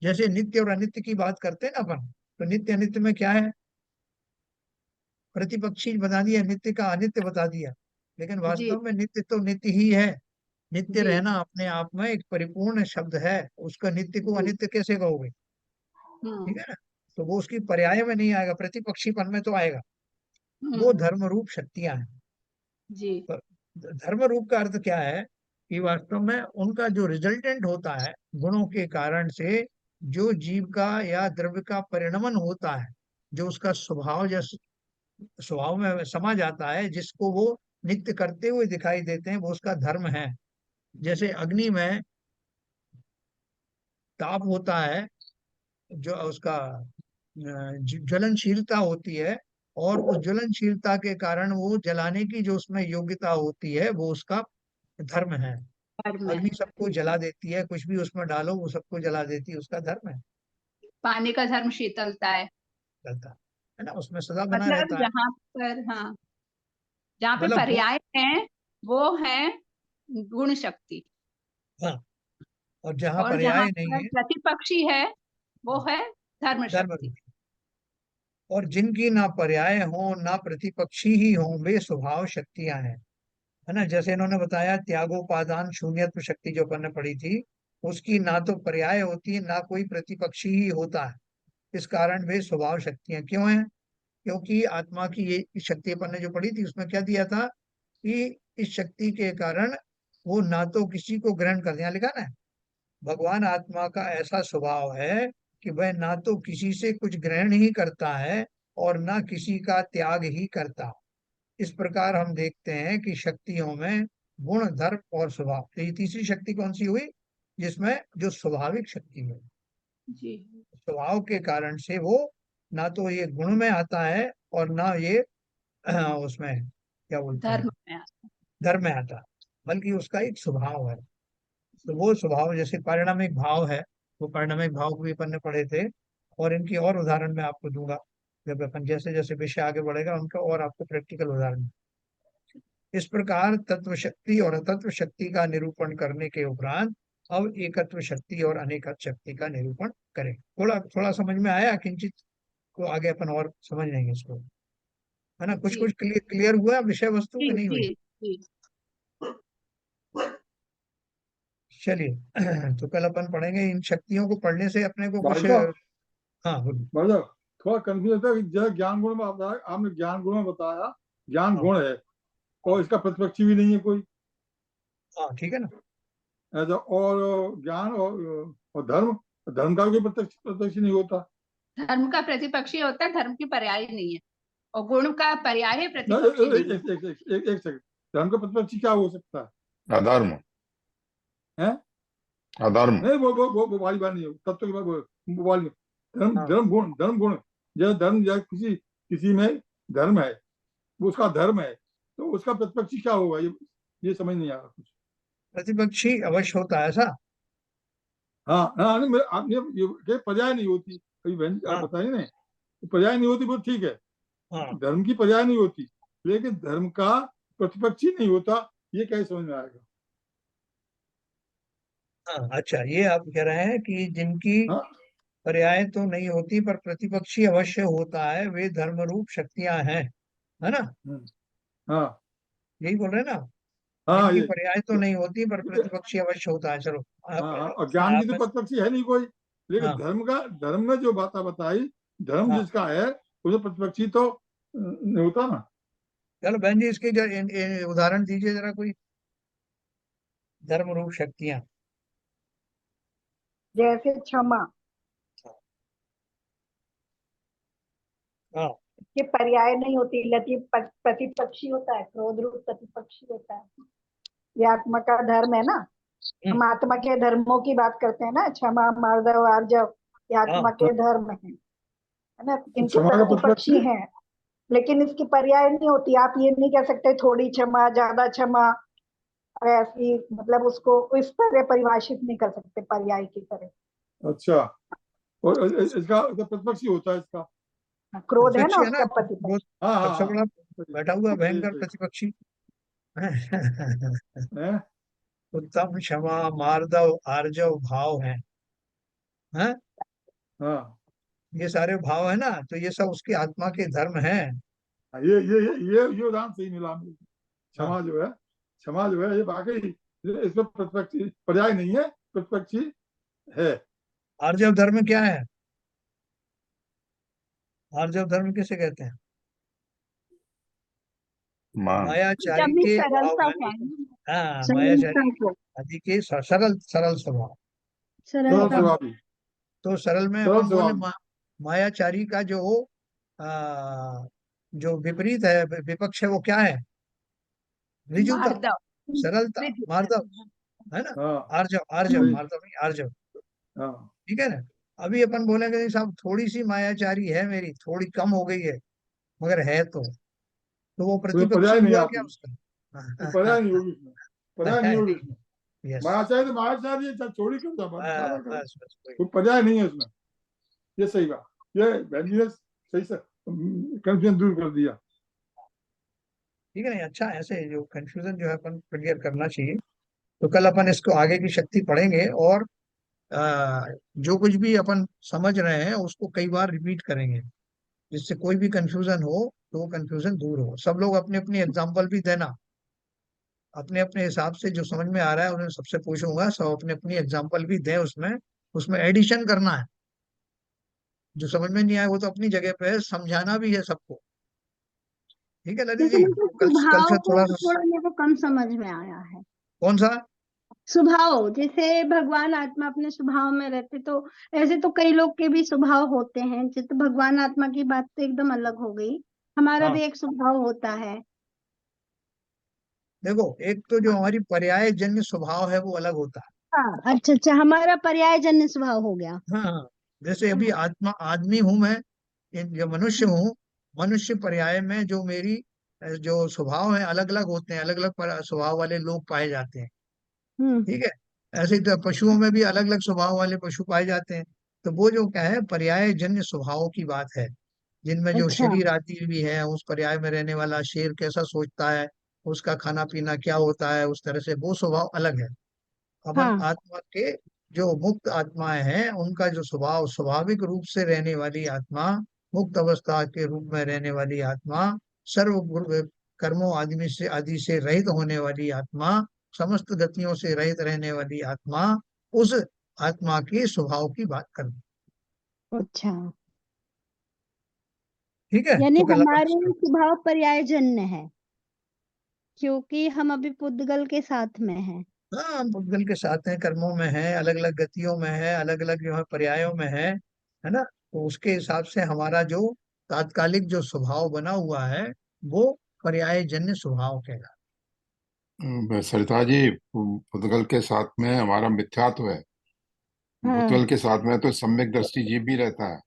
जैसे नित्य और अनित्य की बात करते हैं ना अपन, तो नित्य अनित्य में क्या है? प्रतिपक्षी बता दिया, नित्य का अनित्य बता दिया। लेकिन जी वास्तव में नित्य तो नित्य ही है। नित्य जी रहना अपने आप में एक परिपूर्ण शब्द है, उसका नित्य को जी अनित्य कैसे कहोगे? ठीक है ना? तो वो उसकी पर्याय में नहीं आएगा, प्रतिपक्षीपन में तो आएगा। वो हम्म, धर्म रूप शक्तियां हैं। जी पर धर्म रूप का अर्थ क्या है? कि वास्तव में उनका जो रिजल्टेंट होता है, गुणों के कारण से जो जीव का या द्रव्य का परिणमन होता है, जो उसका स्वभाव जैसे स्वभाव में समा जाता है, जिसको वो नित्य करते हुए दिखाई देते हैं, वो उसका धर्म है। जैसे अग्नि में ताप होता है, जो उसका ज्वलनशीलता होती है, और उस ज्वलनशीलता के कारण वो जलाने की जो उसमें योग्यता होती है, वो उसका धर्म है। धर्म है। अग्नि सबको जला देती है, कुछ भी उसमें डालो वो सबको जला देती है, उसका धर्म है। पानी का धर्म शीतलता है। चलता है ना, उसमें सदा बना मतलब रहता है। जहाँ पर, हाँ, जहाँ पे मतलब गुण। पर्याय है वो है गुण शक्ति, हाँ, और जहाँ और जहाँ पर्याय नहीं पर है, प्रतिपक्षी है वो है धर्म धर्म शक्ति। रूप। और जिनकी ना पर्याय हो ना प्रतिपक्षी ही हो, वे स्वभाव शक्तियां हैं। है ना, जैसे इन्होंने बताया त्यागोपादान शून्यत्व शक्ति जो अपन ने पढ़ी थी, उसकी ना तो पर्याय होती है, ना कोई प्रतिपक्षी ही होता है। इस कारण वे स्वभाव शक्तियां क्यों हैं? क्योंकि आत्मा की ये शक्ति अपन ने जो पढ़ी थी, उसमें क्या दिया था कि इस शक्ति के कारण वो ना तो किसी को ग्रहण कर, यहाँ लिखा ना, भगवान आत्मा का ऐसा स्वभाव है कि वह ना तो किसी से कुछ ग्रहण ही करता है, और ना किसी का त्याग ही करता। इस प्रकार हम देखते हैं कि शक्तियों में गुण, धर्म और स्वभाव, तो ये तीसरी शक्ति कौन सी हुई? जिसमें जो स्वाभाविक शक्ति है, जी स्वभाव के कारण से वो ना तो ये गुण में आता है, और ना ये उसमें क्या बोलते धर्म हैं, में। धर्म में आता, बल्कि उसका एक स्वभाव है। तो वो स्वभाव जैसे पारिणामिक भाव है, वो पारिणामिक भाव को भी अपन ने पढ़े थे। और इनकी और उदाहरण मैं आपको दूंगा, जब अपन जैसे जैसे विषय आगे बढ़ेगा, उनका और आपको प्रैक्टिकल उदाहरण। इस प्रकार तत्व शक्ति और अतत्व शक्ति का निरूपण करने के उपरांत अब एकत्व शक्ति और अनेकत्व शक्ति का निरूपण करें। थोड़ा थोड़ा समझ में आया किंचित? को आगे अपन और समझ लेंगे इसको, है ना? कुछ जी कुछ क्लियर क्लियर हुआ विषय वस्तु जी की नहीं जी हुई? जी चलिए तो कल अपन पढ़ेंगे, इन शक्तियों को पढ़ने से अपने को भाई कुछ। साहब, हाँ बोलिए। भाई साहब, थोड़ा कंफ्यूज था कि जैसे ज्ञान गुण में आपने ज्ञान गुण में बताया ज्ञान हाँ गुण है हाँ और इसका प्रतिपक्षी भी नहीं है कोई हाँ, ठीक है ना। ऐसा, और ज्ञान और धर्म, धर्म का भी कोई प्रत्यक्ष प्रत्यक्ष नहीं होता। धर्म का प्रतिपक्षी होता है, धर्म की पर्याय नहीं है, और गुण का पर्याय है, ना, प्रतिपक्षी नहीं है। एक सेकंड, धर्म का प्रतिपक्षी क्या हो सकता अधर्म, है? अधर्म। नहीं, वो वाली बात नहीं है, तत्व की बात वो वाली। धर्म हाँ। धर्म गुण, जैसे धर्म या किसी में धर्म है, वो उसका धर्म है, तो उसका प्रतिपक्षी क्या होगा, ये समझ नहीं आ रहा कुछ। प्रतिपक्षी अवश्य होता है ऐसा। हाँ हाँ, नहीं, आपने ये पर्याय नहीं होती, अभी बहन आप हाँ बताइए ना, तो पर्याय नहीं होती, वो ठीक है, हाँ धर्म की पर्याय नहीं होती, लेकिन धर्म का प्रतिपक्षी नहीं होता, ये कैसे समझ में आएगा? हाँ। अच्छा, ये आप कह रहे हैं कि जिनकी हाँ पर्याय तो नहीं होती पर प्रतिपक्षी अवश्य होता है, वे धर्म रूप शक्तियां हैं, है ना? हम्म, हाँ यही बोल रहे हैं ना? हाँ, जिनकी ये पर्याय तो नहीं होती पर प्रतिपक्षी अवश्य होता है। चलो हाँ हाँ, और ज्ञान की तो आप। प्रतिपक्षी है नहीं कोई, लेकिन हाँ धर्म में जो बात बताई, धर्म हाँ। जिसका है उसे प्रतिपक्षी तो नहीं होता ना। चलो बहन जी, इसके उदाहरण दीजिए जरा कोई, धर्म रूप शक्तियां। जैसे क्षमा, हाँ ये पर्याय नहीं होती, लती प्रतिपक्षी होता है, क्रोध रूप प्रतिपक्षी होता है। ये आत्मा का धर्म है ना, हम आत्मा के धर्मों की बात करते हैं ना, क्षमा, मार्दव, आर्जव, ये हाँ आत्मा के धर्म है ना, इनके क्षमा का प्रतिपक्षी प्रतिपक्षी हैं, लेकिन इसकी पर्याय नहीं होती। आप ये नहीं कह सकते थोड़ी क्षमा, ज्यादा क्षमा, और ऐसी, मतलब उसको इस तरह परिभाषित नहीं कर सकते पर्याय की तरह। अच्छा, और इसका प्रतिपक्षी होता है इसका। क्रोध है ना प्रतिपक्षी है ना, उसका वो प्रतिपक्ष। हाँ हाँ सबसे हाँ, बड़ा सही बैठा हुआ सही भयंकर सही प्रतिपक्षी। है। उत्तम, क्षमा, मार्दव, आर्जव भाव हैं। हाँ ये सारे भाव है ना, तो ये सब उसकी आत्मा के धर्म हैं। हाँ, ये उदाहरण सही मिला मुझे। हाँ। क्षमा जो है ये वाकई, इसमें प्रतिपक्षी पर्याय नहीं है, प्रतिपक्षी है। आर्जव धर्म क्या है? आर्जव धर्म किसे कहते हैं? मान। मायाचारी एकदम ही के भाव सरलता है। है, हाँ, सरलता मायाचारी को, आदि के सरल सरल स्वभाव। सरल सरलता। स्वभावी, तो सरल में सरल अपन बोले स्वभावी। मायाचारी का आ, जो विपरीत है, विपक्ष है, वो क्या है? ऋजुता, मार्दव, सरलता, विधि। मार्दव, है ना? हाँ आर्जव, आर्जव, सही, मार्दव नहीं, आर्जव। हाँ ठीक है ना? अभी अपन बोलेंगे नहीं साहब, थोड़ी सी मायाचारी है मेरी, थोड़ी कम हो गई है, मगर है तो वो उसमें प्रतिपक्षी पर्याय नहीं हुआ क्या आती, उसका? पर्याय नहीं होगी उसमें, पर्याय नहीं पर्याय होगी नहीं। उसमें। यस। मायाचार्य तो मायाचार्य है, चाहे चोरी कर दो, सारा करो, बस बस वही। कोई पर्याय नहीं है उसमें। ये सही बात, ये बहन जी ने सही से कंफ्यूजन दूर कर दिया। ठीक है नहीं, अच्छा, ऐसे जो कंफ्यूजन जो है अपन क्लियर करना चाहिए। तो कल अपन इसको आगे की शक्ति पढ़ेंगे, और जो कुछ भी अपन समझ रहे हैं उसको कई बार रिपीट करेंगे, जिससे कोई भी कंफ्यूजन हो तो वो कंफ्यूजन दूर हो। सब लोग अपने अपनी एग्जाम्पल भी देना, अपने अपने हिसाब से जो समझ में आ रहा है उन्हें सबसे पूछूंगा, सब अपने अपनी एग्जाम्पल भी दें, उसमें उसमें एडिशन करना है। जो समझ में नहीं आए वो तो अपनी जगह पे है, समझाना भी है सबको। ठीक है ललित जैसे जी, मुझे कल स्वभाव से को थोड़ा सा। थोड़ा मेरे को कम समझ में आया है। कौन सा? स्वभाव, जैसे भगवान आत्मा अपने स्वभाव में रहते, तो ऐसे तो कई लोग के भी स्वभाव होते हैं, जैसे भगवान आत्मा की बात तो एकदम अलग हो गई, हमारा हाँ भी एक स्वभाव होता है। देखो, एक तो जो हमारी पर्याय जन्य स्वभाव है वो अलग होता हाँ, अच्छा अच्छा, हमारा पर्यायजन्य स्वभाव हो गया। है। हाँ, जैसे अभी हम्म, आत्मा आदमी हूं मैं, जो मनुष्य हूँ, मनुष्य पर्याय में जो मेरी जो स्वभाव है अलग अलग होते हैं, अलग अलग स्वभाव वाले लोग पाए जाते हैं। हम्म, ठीक है। ऐसे ही तो पशुओं में भी अलग अलग स्वभाव वाले पशु पाए जाते हैं। तो वो जो क्या है, पर्याय जन्य स्वभाव की बात है, जिनमें जो अच्छा, शरीर आदि भी है, उस पर्याय में रहने वाला शेर कैसा सोचता है, उसका खाना पीना क्या होता है, उस तरह से वो स्वभाव अलग है। अपन हाँ आत्मा के जो मुक्त आत्माएं हैं, उनका जो स्वभाव, स्वाभाविक रूप से रहने वाली आत्मा, मुक्त अवस्था के रूप में रहने वाली आत्मा, सर्व कर्मों आदि से रहित होने वाली आत्मा, समस्त गतियों से रहित रहने वाली आत्मा, उस आत्मा के स्वभाव की बात करते। अच्छा, ठीक है, यानी तो कल अपन हमारे स्वभाव पर्यायजन्य है, क्योंकि हम अभी पुद्गल के साथ में हैं। हाँ, हम भूतगल के साथ हैं, कर्मों में है, अलग अलग गतियों में है, अलग अलग जो है पर्यायों में है ना? तो उसके हिसाब से हमारा जो तात्कालिक जो स्वभाव बना हुआ है वो पर्यायजन्य स्वभाव कहलाता सरिता जी, पुद्गल के साथ में हमारा मिथ्यात्व है। हाँ। भूतगल के साथ में तो सम्यक दृष्टि जीव भी रहता है।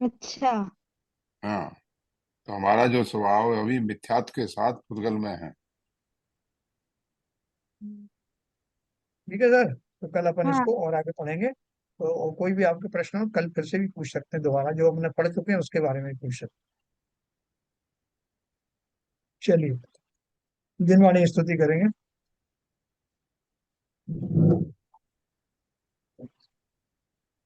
अच्छा। हाँ, तो हमारा जो स्वभाव है अभी मिथ्यात्व के साथ पुद्गल में है। है। ठीक है सर, तो कल अपन हाँ। इसको और आगे पढ़ेंगे। तो कोई भी आपके प्रश्न हो कल फिर से भी पूछ सकते हैं, दोबारा जो हमने पढ़ चुके हैं उसके बारे में पूछ सकते हैं। चलिए, दिनवाणी स्तुति करेंगे।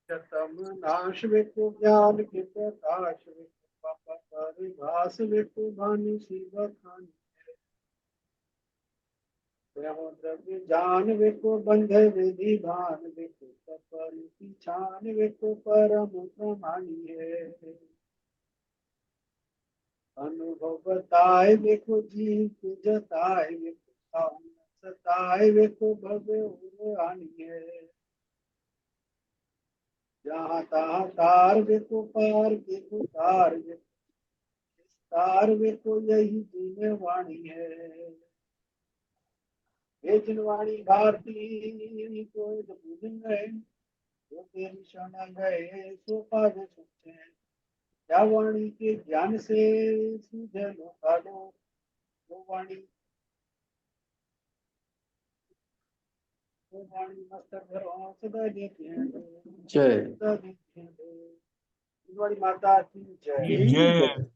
तम नाश विकु ज्ञान के प्रकाश विकु पापा परिभास विकु भानु शिव खानी ब्रह्म द्रव्य जान विकु बंध विधि भान विकु तपन की छान विकु परम प्रमाणी है अनुभव बताए विकु जीव जताए विकु सताए विकु भव्य और आनी है जहाँ तहाँ तार विकु पार विकु तार विकु तार विकु यही जिन वाणी है ये जिन वाणी भारती कोई भूल गए जो तेरी शरण गए सो पाद सुखे क्या वाणी के ज्ञान से सूझे लोका लो वो वाणी मस्तक धरो सदा देते हैं जय सदा देते हैं वाणी माता की जय। जय।